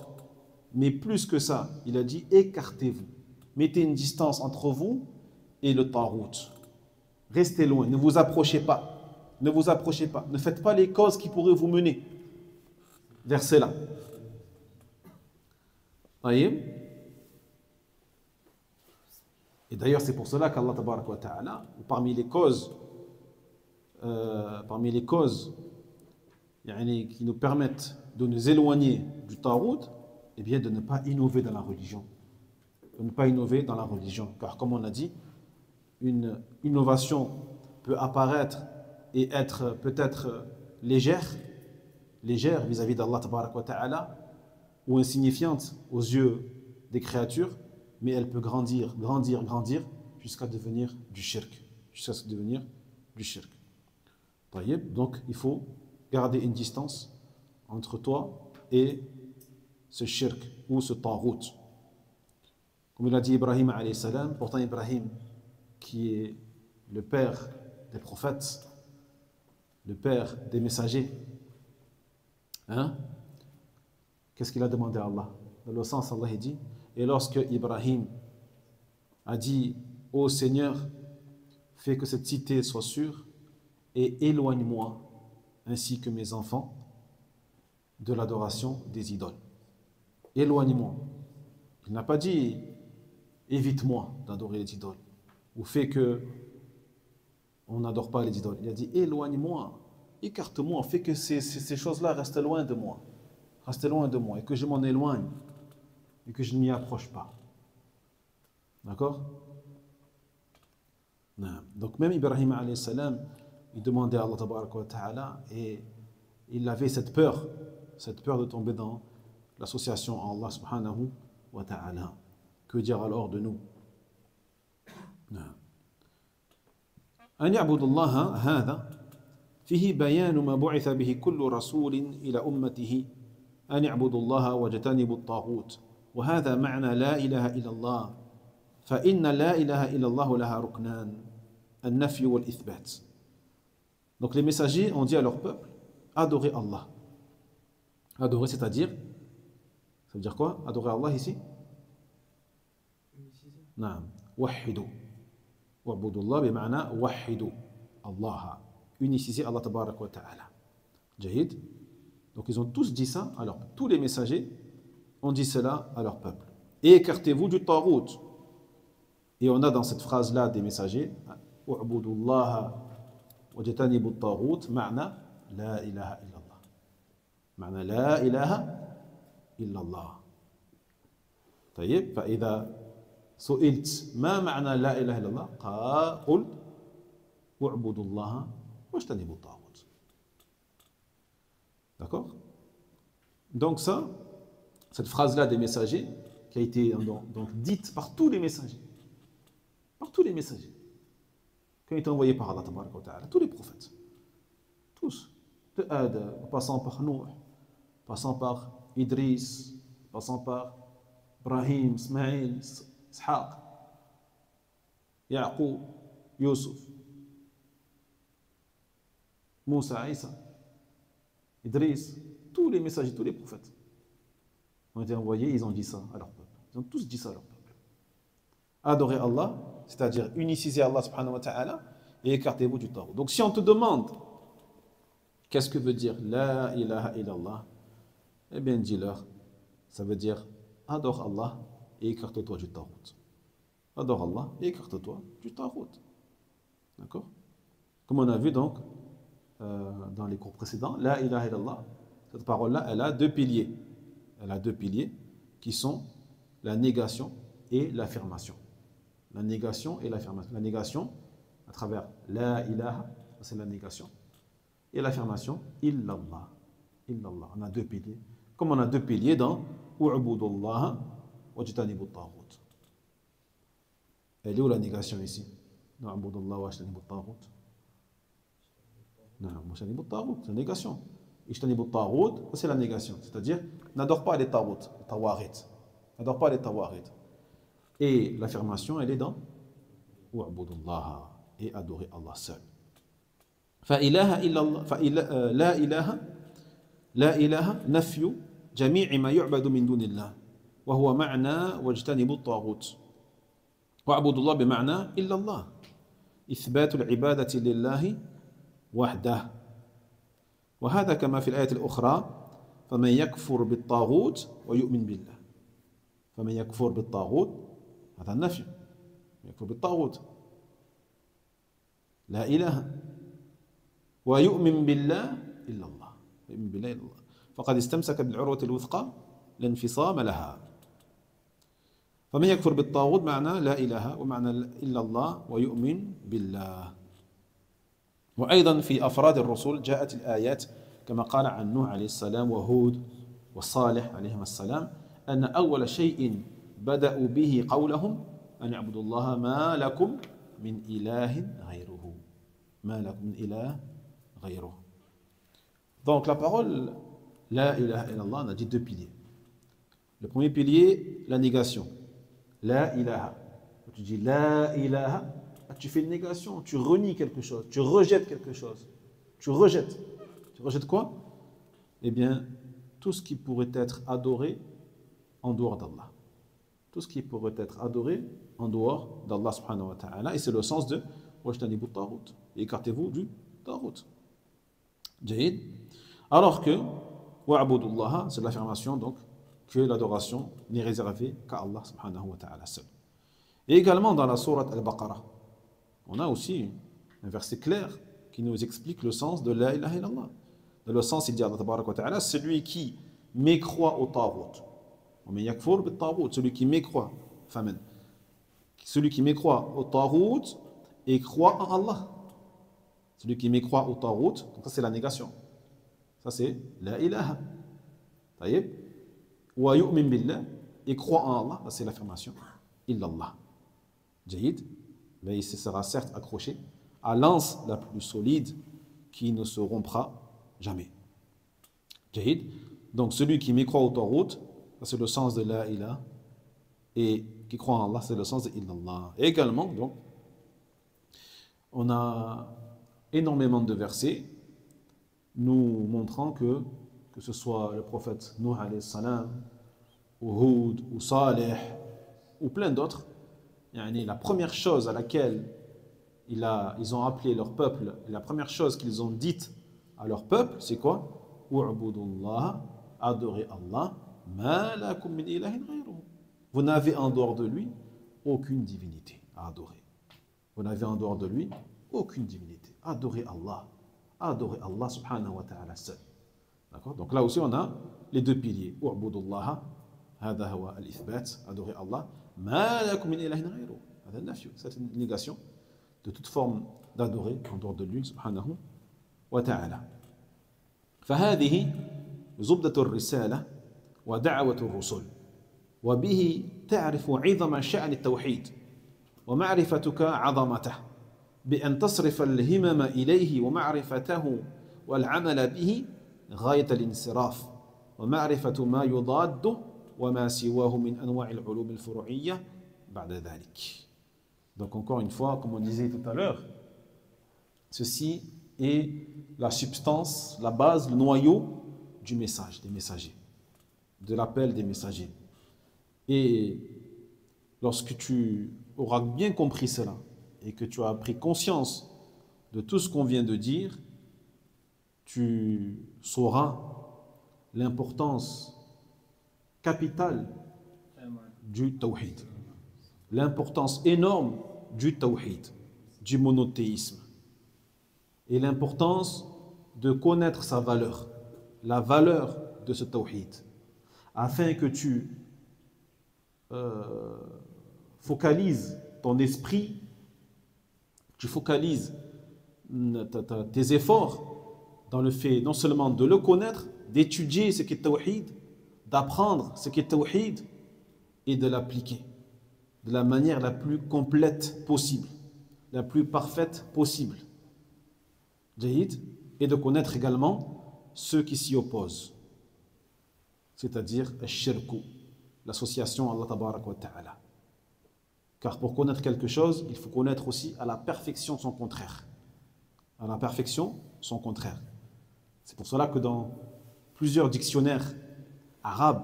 mais plus que ça, il a dit écartez-vous. Mettez une distance entre vous et le tarout. Restez loin, ne vous approchez pas. Ne vous approchez pas. Ne faites pas les causes qui pourraient vous mener vers cela. Voyez? Et d'ailleurs, c'est pour cela qu'Allah Tabaraka wa Ta'ala, parmi les causes qui nous permettent de nous éloigner du tarout, eh bien de ne pas innover dans la religion. De ne pas innover dans la religion. Car comme on a dit, une innovation peut apparaître et être peut-être légère vis-à-vis d'Allah Tabaraka wa Ta'ala, ou insignifiante aux yeux des créatures, mais elle peut grandir jusqu'à devenir du shirk. Donc il faut garder une distance entre toi et ce shirk ou ce tarout. Comme il a dit Ibrahim alayhi salam, pourtant Ibrahim qui est le père des prophètes, le père des messagers, qu'est-ce qu'il a demandé à Allah? Dans le sens, Allah dit, et lorsque Ibrahim a dit, ô Seigneur, fais que cette cité soit sûre et éloigne-moi, ainsi que mes enfants, de l'adoration des idoles. Éloigne-moi. Il n'a pas dit, évite-moi d'adorer les idoles, ou fais que on n'adore pas les idoles. Il a dit, éloigne-moi, écarte-moi, fais que ces choses-là restent loin de moi. Restez loin de moi et que je m'en éloigne et que je ne m'y approche pas. D'accord? Donc même Ibrahim alayhi salam, il demandait à Allah tabaraka wa ta'ala et il avait cette peur de tomber dans l'association à Allah subhanahu wa ta'ala. Que dire alors de nous? أن يعبد الله هذا فيه بيان ما بعث به كل رسول إلى أمته أن يعبدوا الله واجتنبوا الطاغوت وهذا معنى لا إله إلا الله فإن لا إله إلا الله لها ركنان النفي والإثبات. Donc les messagers ont dit à leur peuple adorez Allah. Adorer c'est-à-dire, ça veut dire quoi? Adorer Allah ici? نعم وحدوا وعبدوا الله بمعنى وحدوا الله. Unicité Allah tabarak wa ta'ala. Jahid. Donc ils ont tous dit ça, alors tous les messagers ont dit cela à leur peuple. Et écartez-vous du tarout. Et on a dans cette phrase-là des messagers, U'budullaha wajtanibu at-taghut, ma'na la ilaha illallah. Ma'na la ilaha illallah. طيب فإذا سئلت ما معنى لا إله إلا الله قل اعبدوا الله واجتنبوا الطاغوت. D'accord? Donc ça, cette phrase-là des messagers, qui a été donc dite par tous les messagers, qui ont été envoyés par Allah, tous les prophètes, tous, de Adam, passant par Nuh, passant par Idris, passant par Ibrahim, Ismaïl, Ishaq, Yaqub, Yusuf, Moussa, Isa, Idriss, tous les messagers, tous les prophètes ont été envoyés, ils ont dit ça à leur peuple. Ils ont tous dit ça à leur peuple. Adorez Allah, c'est-à-dire unicisiez Allah subhanahu wa ta'ala et écartez-vous du tawhid. Donc si on te demande qu'est-ce que veut dire la ilaha illallah, eh bien dis-leur, ça veut dire adore Allah et écarte-toi du tawhid. Adore Allah et écarte-toi du tawhid. D'accord? Comme on a vu donc dans les cours précédents, la ilaha illallah, cette parole-là, elle a deux piliers. Elle a deux piliers qui sont la négation et l'affirmation. La négation et l'affirmation. La négation, à travers la ilaha, c'est la négation. Et l'affirmation, illallah. Illallah. On a deux piliers. Comme on a deux piliers dans u'budullaha wajtanibu taghut. Elle est où la négation ici? U'budullaha wajtanibu taghut. Non, wajtanibu taghut, c'est la négation. Ijtanibu taghut, c'est la négation. C'est-à-dire, n'adore pas les taghut, les tawarit. N'adore pas les tawarit. Et l'affirmation, elle est dans u'budullaha et adorer Allah seul. فإله إلا الله لا إله نفي جميع ما يعبد من دون الله وهو معنى واجتنبوا الطاغوت واعبدوا الله بمعنى إلا الله إثبات العبادة لله وحده وهذا كما في الآية الأخرى فمن يكفر بالطاغوت ويؤمن بالله فمن يكفر بالطاغوت هذا النفي يكفر بالطاغوت لا إله ويؤمن بالله إلا الله يؤمن بالله إلا الله فقد استمسك بالعروة الوثقى لا انفصام لها فمن يكفر بالطاغوت معنى لا إله ومعنى إلا الله ويؤمن بالله وأيضا في أفراد الرسل جاءت الآيات كما قال عن نوح عليه السلام وهود وصالح عليهم السلام أن أول شيء بدأوا به قولهم أن اعبدوا الله ما لكم من إله غيره ما لكم من إله غيره. Donc la parole la ilaha illallah, on a dit deux piliers. Le premier pilier, la négation. La ilaha. Tu dis la ilaha, tu fais une négation, tu renies quelque chose, tu rejettes quelque chose. Tu rejettes. Tu rejettes quoi? Eh bien, tout ce qui pourrait être adoré en dehors d'Allah. Tout ce qui pourrait être adoré en dehors d'Allah subhanahu wa ta'ala. Et c'est le sens de wajtanibu taghut. Écartez-vous du taghut. Jahid. Alors que wa'budullaha, c'est l'affirmation donc que l'adoration n'est réservée qu'à Allah subhanahu wa ta'ala seul. Et également dans la sourate Al-Baqarah, on a aussi un verset clair qui nous explique le sens de la ilaha illallah. Dans le sens, il dit Allah tabaraka wa ta'ala, celui qui mécroit au taghut. Celui qui mécroit, celui qui mécroit au taghut et croit en Allah. Celui qui mécroit au taghut, donc ça c'est la négation. Ça c'est la ilaha. Taïb. Wa yu'min billah, et croit en Allah, ça c'est l'affirmation. Illallah. Jahid. Mais il sera certes accroché à l'anse la plus solide qui ne se rompra jamais. Jahid. Donc celui qui mécroit au taghut, c'est le sens de la ilaha, et qui croit en Allah, c'est le sens de illallah. Et également, donc, on a énormément de versets nous montrant que ce soit le prophète Nuh alayhi salam, ou Hud, ou Saleh, ou plein d'autres, la première chose à laquelle ils ont appelé leur peuple, la première chose qu'ils ont dite à leur peuple, c'est quoi? U'budullah, adorez Allah, ma lakum min ilahin ghayruhu. Vous n'avez en dehors de lui aucune divinité à adorer. Vous n'avez en dehors de lui aucune divinité. Adorez Allah. Adorez Allah subhanahu wa ta'ala seul. D'accord? Donc là aussi on a les deux piliers. U'budullah, hada huwa al-ithbat, adorez Allah. Ma lakum min ilahin ghayruhu. Hada al-nafyu. C'est une négation de toute forme d'adorer en dehors de lui subhanahu wa ta'ala. فهذه زبدة الرسالة ودعوة الرسل وبه تعرف عظم شأن التوحيد ومعرفتك عظمته بأن تصرف الهمم إليه ومعرفته والعمل به غاية الانصراف ومعرفة ما يضاده وما سواه من أنواع العلوم الفروعية بعد ذلك. Donc encore une fois, comme on disait tout à l'heure, ceci est la substance, la base, le noyau du message des messagers, de l'appel des messagers. Et lorsque tu auras bien compris cela et que tu as pris conscience de tout ce qu'on vient de dire, tu sauras l'importance capitale du tawhid, l'importance énorme du tawhid, du monothéisme, et l'importance de connaître sa valeur, la valeur de ce tawhid, afin que tu focalises ton esprit, tu focalises tes efforts dans le fait non seulement de le connaître, d'étudier ce qu'est tawhid, d'apprendre ce qu'est tawhid et de l'appliquer de la manière la plus complète possible, la plus parfaite possible. Jahid, et de connaître également ceux qui s'y opposent, c'est-à-dire al-shirku, l'association à Allah tabarak wa ta'ala. Car pour connaître quelque chose, il faut connaître aussi à la perfection son contraire. À la perfection son contraire. C'est pour cela que dans plusieurs dictionnaires arabes,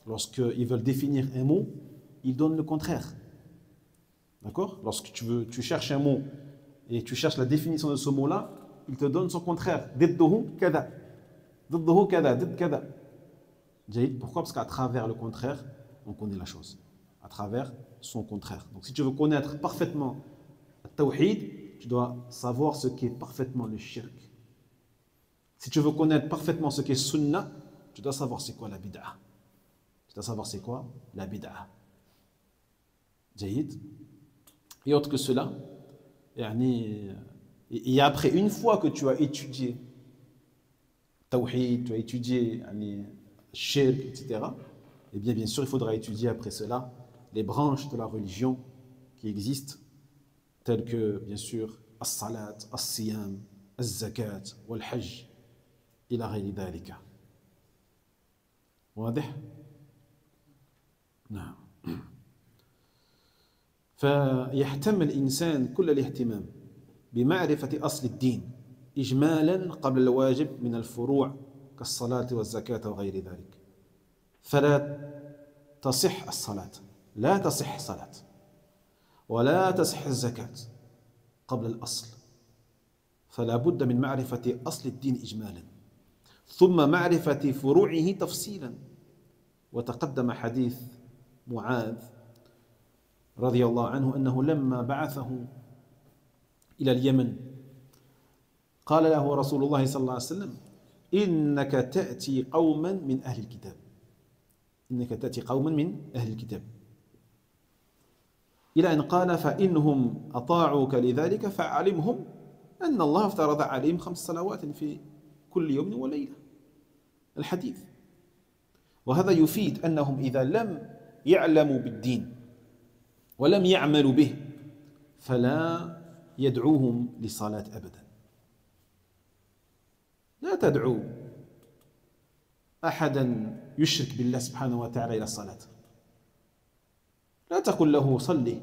lorsqu'ils veulent définir un mot, ils donnent le contraire. D'accord? Lorsque tu cherches un mot et tu cherches la définition de ce mot-là, ils te donnent son contraire. Didduhu kada. Didduhu kada, didd kada. Pourquoi? Parce qu'à travers le contraire, on connaît la chose. À travers son contraire. Donc si tu veux connaître parfaitement le tawhid, tu dois savoir ce qu'est parfaitement le shirk. Si tu veux connaître parfaitement ce qu'est sunnah, tu dois savoir c'est quoi la bid'ah. Tu dois savoir c'est quoi la bid'ah. Jahid. Et autre que cela, et après, une fois que tu as étudié tawhid, tu as étudié shirk, etc., et bien sûr, il faudra étudier après cela les branches de la religion qui existent, telles que, bien sûr, as-salat, as-siyam, az-zakat, wal-hajj, ila ghayri dhalika. واضح؟ نعم. فيهتم الإنسان كل الاهتمام بمعرفة أصل الدين إجمالا قبل الواجب من الفروع كالصلاة والزكاة وغير ذلك. فلا تصح الصلاة، لا تصح الصلاة ولا تصح الزكاة قبل الأصل. فلا بد من معرفة أصل الدين إجمالا ثم معرفة فروعه تفصيلا. وتقدم حديث معاذ رضي الله عنه أنه لما بعثه إلى اليمن قال له رسول الله صلى الله عليه وسلم: إنك تأتي قوما من أهل الكتاب، إنك تأتي قوما من أهل الكتاب، إلى أن قال: فإنهم أطاعوك لذلك فعلمهم أن الله افترض عليهم 5 صلوات في كل يوم وليلة. الحديث. وهذا يفيد أنهم إذا لم يعلموا بالدين ولم يعملوا به فلا يدعوهم للصلاة أبدا. لا تدعو أحدا يشرك بالله سبحانه وتعالى إلى الصلاة. لا تقل له صلي،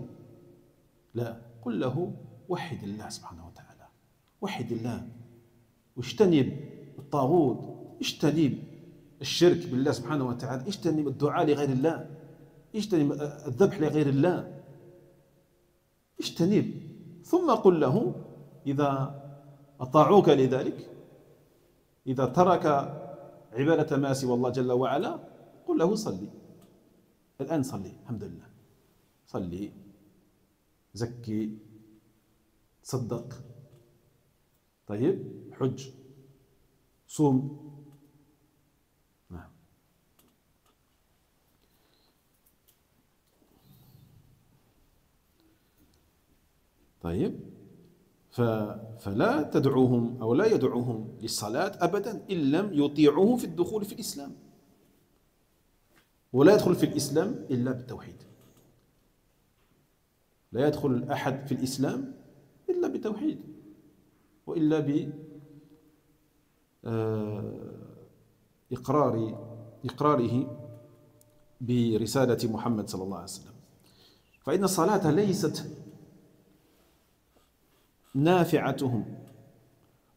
لا، قل له وحد الله سبحانه وتعالى، وحد الله، واجتنب الطاغوت، اجتنب الشرك بالله سبحانه وتعالى، اجتنب الدعاء لغير الله، اجتنب الذبح لغير الله، اجتنب. ثم قل له إذا أطاعوك لذلك، إذا ترك عبادة ما سوى الله جل وعلا، قل له صلي الآن، صلي الحمد لله، صلي، زكي، تصدق، طيب، حج، صوم. نعم. طيب، فلا تدعوهم أو لا يدعوهم للصلاة أبدا إن لم يطيعوه في الدخول في الإسلام. ولا يدخل في الإسلام إلا بالتوحيد. لا يدخل أحد في الإسلام إلا بالتوحيد، وإلا إقراره برسالة محمد صلى الله عليه وسلم. فإن الصلاة ليست نافعتهم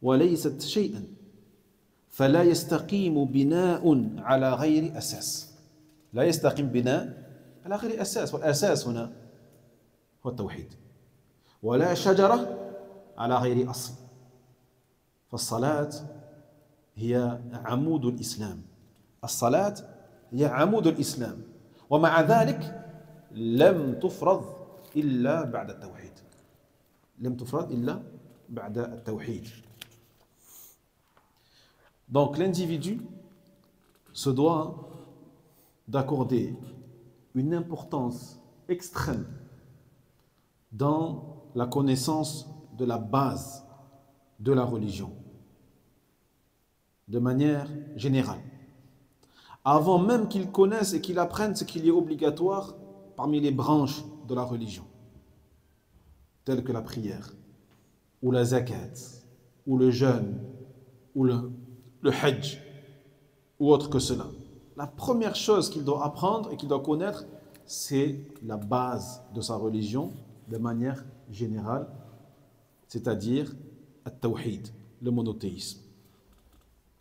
وليست شيئا فلا يستقيم بناء على غير أساس. لا يستقيم بناء على غير أساس، والأساس هنا هو التوحيد. ولا شجرة على غير أصل. فالصلاة هي عمود الإسلام. الصلاة هي عمود الإسلام، ومع ذلك لم تفرض إلا بعد التوحيد. لم تفرض إلا بعد التوحيد. Donc l'individu se doit d'accorder une importance extrême dans la connaissance de la base de la religion, de manière générale. Avant même qu'il connaisse et qu'il apprenne ce qu'il est obligatoire parmi les branches de la religion, telles que la prière, ou la zakat, ou le jeûne, ou le hajj, ou autre que cela. La première chose qu'il doit apprendre et qu'il doit connaître, c'est la base de sa religion de manière générale, c'est-à-dire at-tawhid, le monothéisme.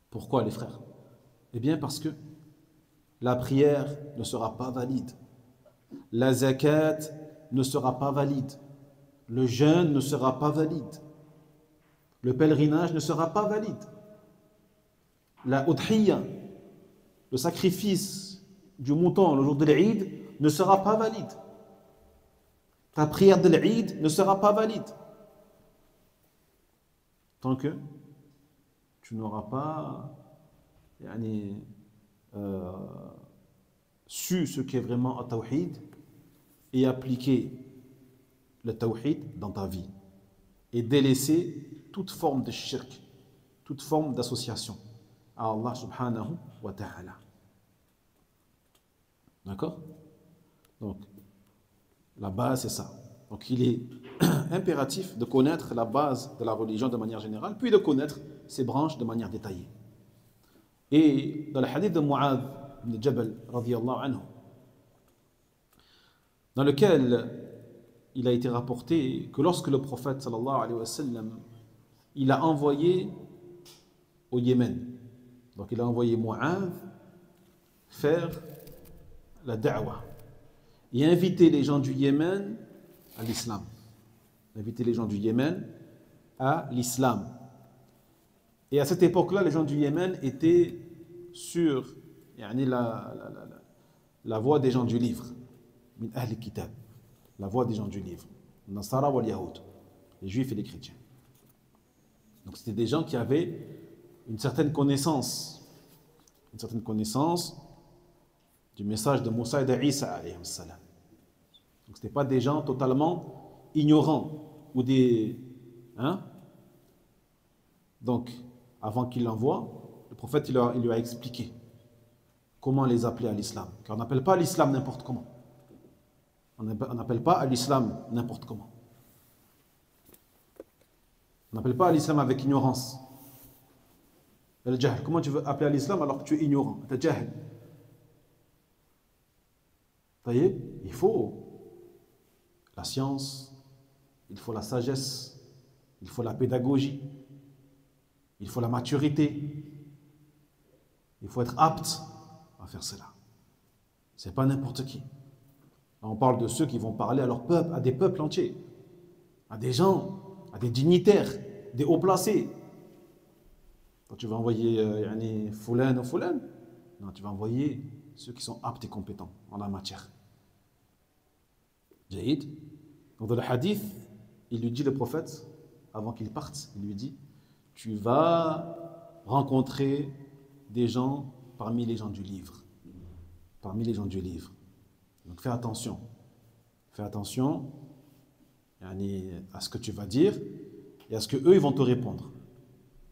Pourquoi les frères? Eh bien parce que la prière ne sera pas valide, la zakat ne sera pas valide, le jeûne ne sera pas valide, le pèlerinage ne sera pas valide, la udhiyya, le sacrifice du mouton le jour de l'Eid ne sera pas valide, ta prière de l'Eid ne sera pas valide tant que tu n'auras pas su ce qu'est vraiment le tawhid et appliquer le tawhid dans ta vie et délaisser toute forme de shirk, toute forme d'association à Allah subhanahu wa ta'ala. D'accord? Donc, la base c'est ça. Donc, il est impératif de connaître la base de la religion de manière générale, puis de connaître ses branches de manière détaillée. Et dans le hadith de Mu'adh ibn Jabal, radiyallahu anhu, dans lequel il a été rapporté que lorsque le prophète sallallahu alayhi wa sallam, il a envoyé au Yémen, donc il a envoyé Mu'adh faire la da'wah et inviter les gens du Yémen à l'islam. Inviter les gens du Yémen à l'islam. Et à cette époque-là, les gens du Yémen étaient sur la voie des gens du livre, min ahl kitab, la voie des gens du livre, Nasara wal Yahoud, les juifs et les chrétiens. Donc c'était des gens qui avaient une certaine connaissance du message de Moussa et d'Isa alayhi salam. Donc ce n'étaient pas des gens totalement ignorants ou des... Donc, avant qu'il l'envoie, le prophète il lui a expliqué comment les appeler à l'islam. Car on n'appelle pas l'islam n'importe comment. On n'appelle pas à l'islam n'importe comment. On n'appelle pas à l'islam avec ignorance. Comment tu veux appeler à l'islam alors que tu es ignorant? Tu es jahl. Il faut la science, il faut la sagesse, il faut la pédagogie, il faut la maturité, il faut être apte à faire cela. C'est pas n'importe qui. Là, on parle de ceux qui vont parler à leur peuple, à des peuples entiers, à des gens, à des dignitaires, des hauts placés. Quand tu vas envoyer Foulan ou Foulan, non, tu vas envoyer ceux qui sont aptes et compétents en la matière. Jaïd. Donc dans le hadith, il lui dit, le prophète, avant qu'il parte, il lui dit, tu vas rencontrer des gens parmi les gens du livre. Parmi les gens du livre. Donc fais attention. Fais attention à ce que tu vas dire et à ce qu'eux ils vont te répondre.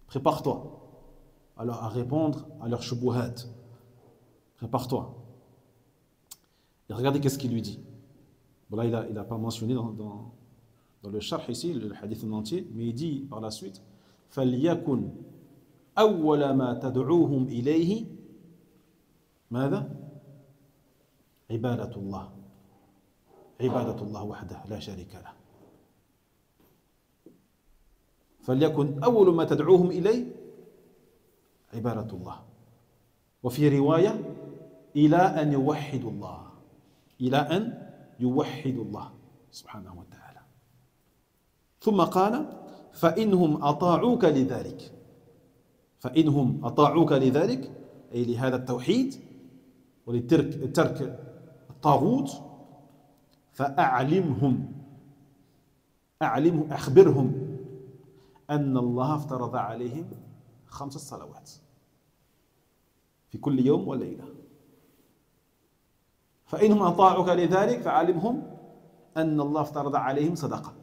Prépare-toi alors à répondre à leurs shubuhat. Prépare-toi. Et regardez qu'est-ce qu'il lui dit. Bon là il n'a pas mentionné dans le sharh ici, le hadith en entier, mais il dit par la suite فَلْيَكُنْ أَوَّلَ مَا تَدْعُوهُمْ إِلَيْهِ ماذا؟ عبادة الله وحده لا شريك له. فليكن أول ما تدعوهم إليه عبادة الله. وفي رواية إلى أن يوحدوا الله، إلى أن يوحدوا الله سبحانه وتعالى. ثم قال فإنهم أطاعوك لذلك، فإنهم أطاعوك لذلك أي لهذا التوحيد ولترك الطاغوت، فأعلمهم، أخبرهم أن الله افترض عليهم 5 صلوات في كل يوم وليلة. فإنهم أطاعوك لذلك فعلمهم أن الله افترض عليهم صدقة،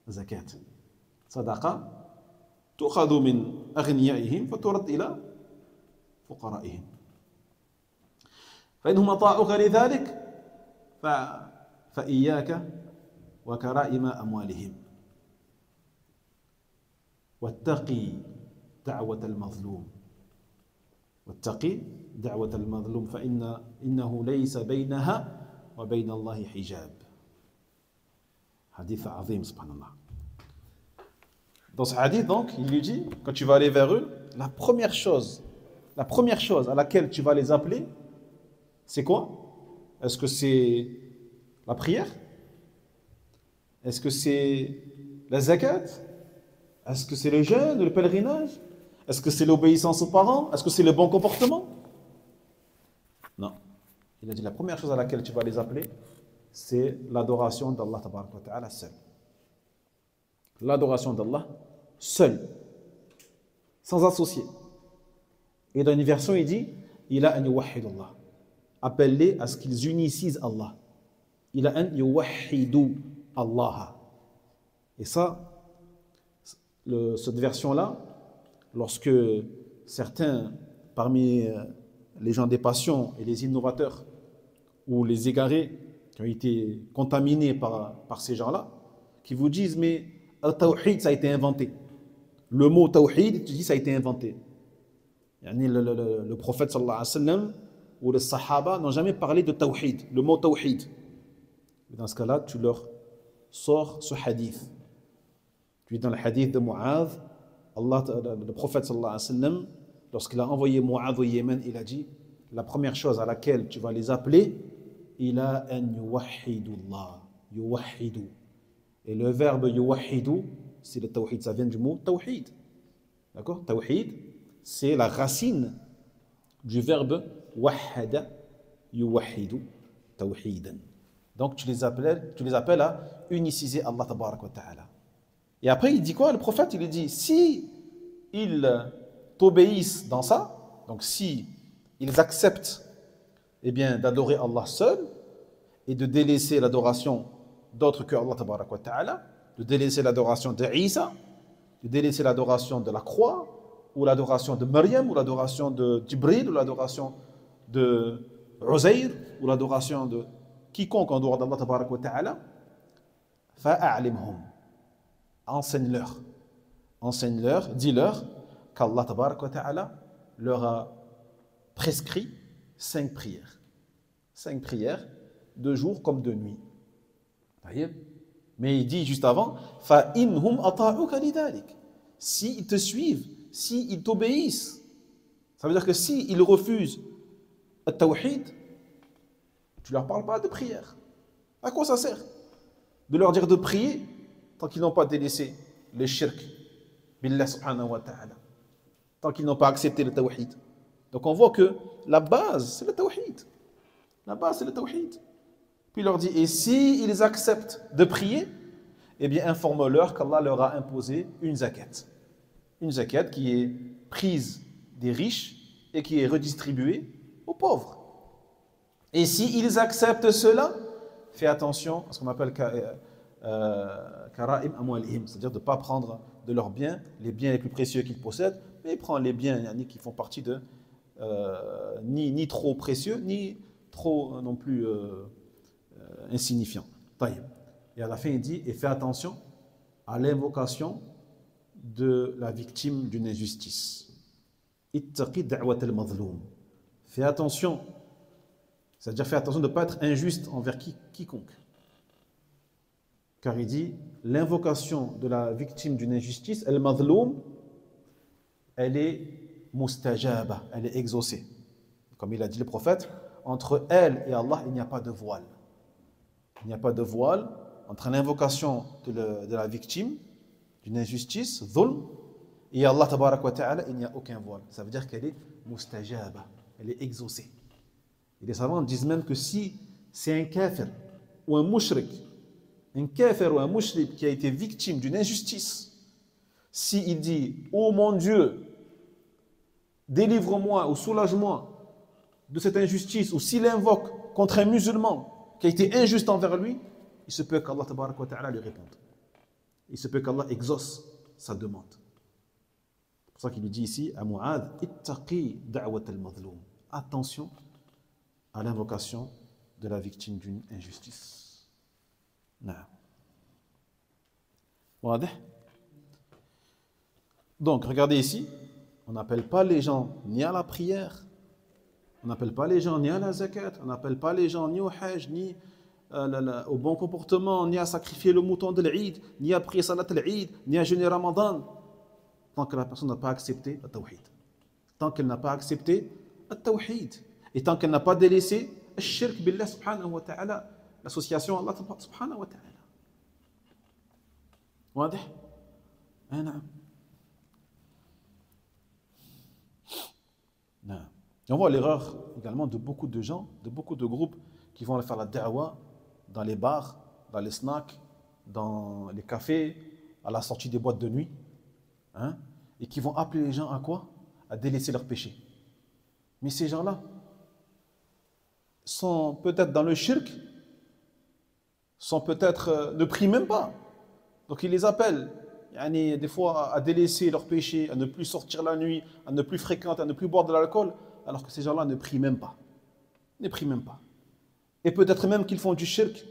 زكاة، صدقة تؤخذ من أغنيائهم فترد إلى فقرائهم. فإنهم أطاعوك لذلك فإياك وكرائم أموالهم، واتقي دعوة المظلوم، واتقي دعوة المظلوم فإنه ليس بينها وبين الله حجاب. Hadith azim, subhanallah. Dans ce hadith, donc, il lui dit, quand tu vas aller vers eux, la première chose à laquelle tu vas les appeler, c'est quoi? Est-ce que c'est la prière? Est-ce que c'est la zakat? Est-ce que c'est le jeûne, le pèlerinage? Est-ce que c'est l'obéissance aux parents? Est-ce que c'est le bon comportement? Non. Il a dit la première chose à laquelle tu vas les appeler, c'est l'adoration d'Allah tabaraka wa ta'ala seul. L'adoration d'Allah seul, sans associé. Et dans une version, il dit il a an yuwahhidullah. Appelle-les à ce qu'ils unisent Allah. Il a an yuwahhidu Allah. Et ça, cette version-là, lorsque certains parmi les gens des passions et les innovateurs ou les égarés qui ont été contaminés par ces gens-là, qui vous disent mais le tawhid ça a été inventé. Le mot tawhid, tu dis ça a été inventé. Le prophète sallallahu alayhi wa sallam ou les sahaba n'ont jamais parlé de tawhid, le mot tawhid. Dans ce cas-là, tu leur sors ce hadith. Tu es dans le hadith de Mu'adh, le prophète sallallahu alayhi wa sallam, lorsqu'il a envoyé Mu'adh au Yémen, il a dit la première chose à laquelle tu vas les appeler, ila an yuwahhidullah, yuwahhidu. Et le verbe yuwahhidu, c'est le tawhid, ça vient du mot tawhid. D'accord? Tawhid, c'est la racine du verbe wahhada, yuwahhidu, tawhidan. Donc tu les appelles à uniciser Allah tabarak wa ta'ala. Et après il dit quoi? Le prophète il dit si ils t'obéissent dans ça, donc si ils acceptent d'adorer Allah seul et de délaisser l'adoration d'autres que Allah tabarak wa ta'ala, de délaisser l'adoration de Isa, de délaisser l'adoration de la croix, ou l'adoration de Maryam, ou l'adoration de Jibril, ou l'adoration de Uzair, ou l'adoration de quiconque en dehors d'Allah tabarak wa ta'ala, fa'a'limhum, enseigne-leur, dis-leur qu'Allah tabarak wa ta'ala leur a prescrit 5 prières. 5 prières, de jour comme de nuit. Mais il dit juste avant, فَإِنْهُمْ أَطَاعُكَ لِذَلِكَ. S'ils te suivent, s'ils t'obéissent, ça veut dire que s'ils refusent le tawhid, tu ne leur parles pas de prière. À quoi ça sert de leur dire de prier tant qu'ils n'ont pas délaissé le shirk billah subhanahu wa ta'ala, tant qu'ils n'ont pas accepté le tawhid. Donc on voit que la base c'est le tawhid. La base c'est le tawhid. Puis il leur dit et si ils acceptent de prier, eh bien informe-leur qu'Allah leur a imposé une zakat. Une zakat qui est prise des riches et qui est redistribuée aux pauvres. Et si ils acceptent cela, fais attention à ce qu'on appelle kara'im amwalihim, c'est-à-dire de ne pas prendre de leurs biens, les biens les plus précieux qu'ils possèdent, mais prendre les biens qui font partie de ni trop précieux, ni trop non plus insignifiants. Et à la fin, il dit, et fais attention à l'invocation de la victime d'une injustice. Ittaqi da'wat al-mazloum. Fais attention, c'est-à-dire fais attention de ne pas être injuste envers quiconque. Car il dit, l'invocation de la victime d'une injustice, al-madhloum, elle est mustajaba, elle est exaucée. Comme il a dit le prophète, entre elle et Allah, il n'y a pas de voile. Il n'y a pas de voile entre l'invocation de la victime d'une injustice, dhulm, et Allah tabarak wa ta'ala, il n'y a aucun voile. Ça veut dire qu'elle est mustajaba, elle est exaucée. Et les savants disent même que si c'est un kafir ou un mushrik qui a été victime d'une injustice, s'il dit « Oh mon Dieu, délivre-moi ou soulage-moi de cette injustice » ou s'il invoque contre un musulman qui a été injuste envers lui, il se peut qu'Allah tabarak wa ta'ala lui réponde. Il se peut qu'Allah exauce sa demande. C'est pour ça qu'il lui dit ici à Mu'adh « Ittaqi da'wat al-madhloum » Attention à l'invocation de la victime d'une injustice. Donc, regardez ici, on n'appelle pas les gens ni à la prière, on n'appelle pas les gens ni à la zakat, on n'appelle pas les gens ni au hajj, ni au bon comportement, ni à sacrifier le mouton de l'Eid, ni à prier salat l'Eid, ni à jeûner Ramadan, tant que la personne n'a pas accepté le tawhid. Tant qu'elle n'a pas accepté le tawhid. Et tant qu'elle n'a pas délaissé le shirk billah subhanahu wa ta'ala, l'association à Allah subhanahu wa ta'ala. واضح؟ نعم. نعم. Et on voit l'erreur également de beaucoup de gens, de beaucoup de groupes qui vont faire la da'wa dans les bars, dans les snacks, dans les cafés, à la sortie des boîtes de nuit, hein, et qui vont appeler les gens à quoi? À délaisser leurs péchés. Mais ces gens-là sont peut-être dans le shirk, sont peut-être ne prient même pas. Donc ils les appellent, des fois, à délaisser leurs péchés, à ne plus sortir la nuit, à ne plus fréquenter, à ne plus boire de l'alcool, alors que ces gens-là ne prient même pas. Ne prient même pas. Et peut-être même qu'ils font du shirk.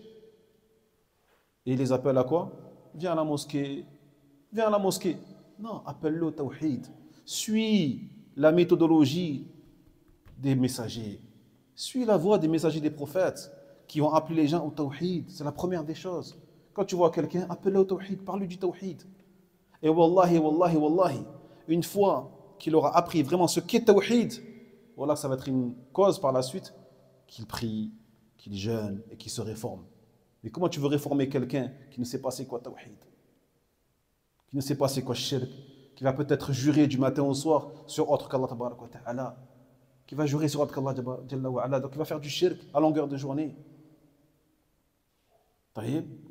Et ils les appellent à quoi? Viens à la mosquée. Viens à la mosquée. Non, appelle-le au tawhid. Suis la méthodologie des messagers. Suis la voie des messagers des prophètes qui ont appelé les gens au tawhid. C'est la première des choses. Quand tu vois quelqu'un, appelle-le au tawhid, parle-lui du tawhid. Et wallahi, wallahi, wallahi, une fois qu'il aura appris vraiment ce qu'est tawhid, voilà, ça va être une cause par la suite qu'il prie, qu'il jeûne et qu'il se réforme. Mais comment tu veux réformer quelqu'un qui ne sait pas c'est quoi tawhid, qui ne sait pas c'est quoi shirk, qui va peut-être jurer du matin au soir sur autre qu'Allah tabarak wa ta'ala, qui va jurer sur autre qu'Allah jalla wa ala, donc il va faire du shirk à longueur de journée.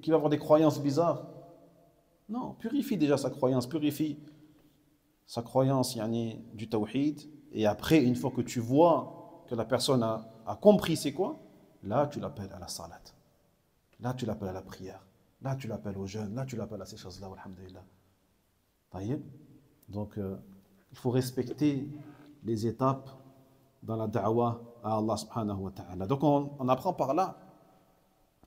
Qui va avoir des croyances bizarres. Non, purifie déjà sa croyance, purifie sa croyance du tawhid, et après, une fois que tu vois que la personne a compris c'est quoi, là tu l'appelles à la salat, là tu l'appelles à la prière, là tu l'appelles au jeûne, là tu l'appelles à ces choses-là, alhamdulillah. Donc il faut respecter les étapes dans la da'wa à Allah subhanahu wa ta'ala. Donc on apprend par là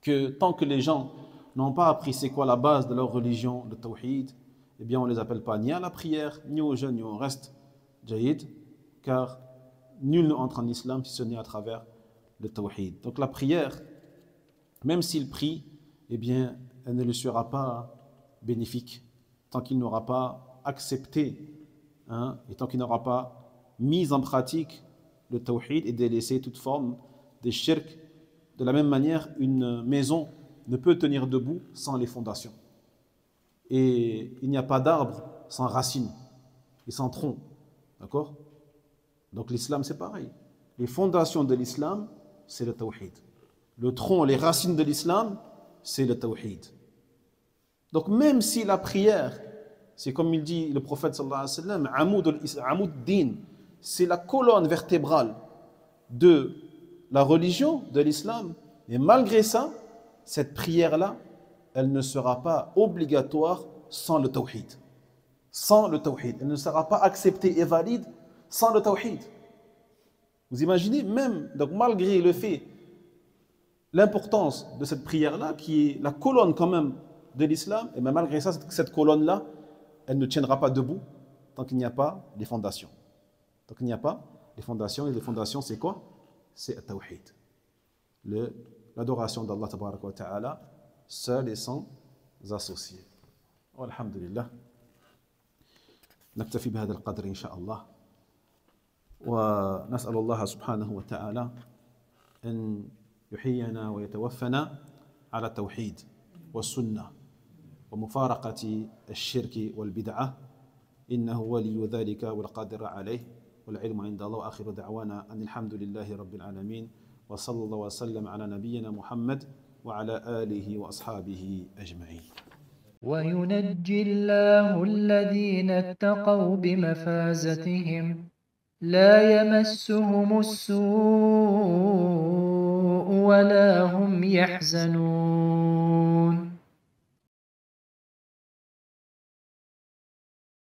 que tant que les gens n'ont pas appris c'est quoi la base de leur religion, le tawhid, eh bien on ne les appelle pas ni à la prière, ni au jeûne, ni au reste, jaïd, car nul ne entre en islam si ce n'est à travers le tawhid. Donc la prière, même s'il prie, eh bien elle ne lui sera pas bénéfique tant qu'il n'aura pas accepté, et tant qu'il n'aura pas mis en pratique le tawhid et délaissé toute forme de shirk. De la même manière, une maison ne peut tenir debout sans les fondations. Et il n'y a pas d'arbre sans racines et sans tronc. D'accord? Donc l'islam, c'est pareil. Les fondations de l'islam, c'est le tawhid. Le tronc, les racines de l'islam, c'est le tawhid. Donc même si la prière, c'est comme il dit le prophète sallallahu alayhi wa sallam, Amoud din, c'est la colonne vertébrale de la religion de l'islam, et malgré ça, cette prière-là, elle ne sera pas obligatoire sans le tawhid. Sans le tawhid. Elle ne sera pas acceptée et valide sans le tawhid. Vous imaginez, même, donc malgré le fait, l'importance de cette prière-là, qui est la colonne quand même de l'islam, et même malgré ça, cette colonne-là, elle ne tiendra pas debout tant qu'il n'y a pas les fondations. Donc il n'y a pas les fondations, et les fondations c'est quoi? C'est le tawhid. L'adoration d'Allah tabaraka wa ta'ala, seul et sans associés. Walhamdulillah. نكتفي بهذا القدر إن شاء الله، ونسأل الله سبحانه وتعالى أن يحيينا ويتوفنا على التوحيد والسنة ومفارقة الشرك والبدعة، إنه ولي ذلك والقادر عليه، والعلم عند الله. وآخر دعوانا أن الحمد لله رب العالمين، وصلى الله وسلم على نبينا محمد وعلى آله وأصحابه أجمعين. وينجي الله الذين اتقوا بمفازتهم لا يمسهم السوء ولا هم يحزنون.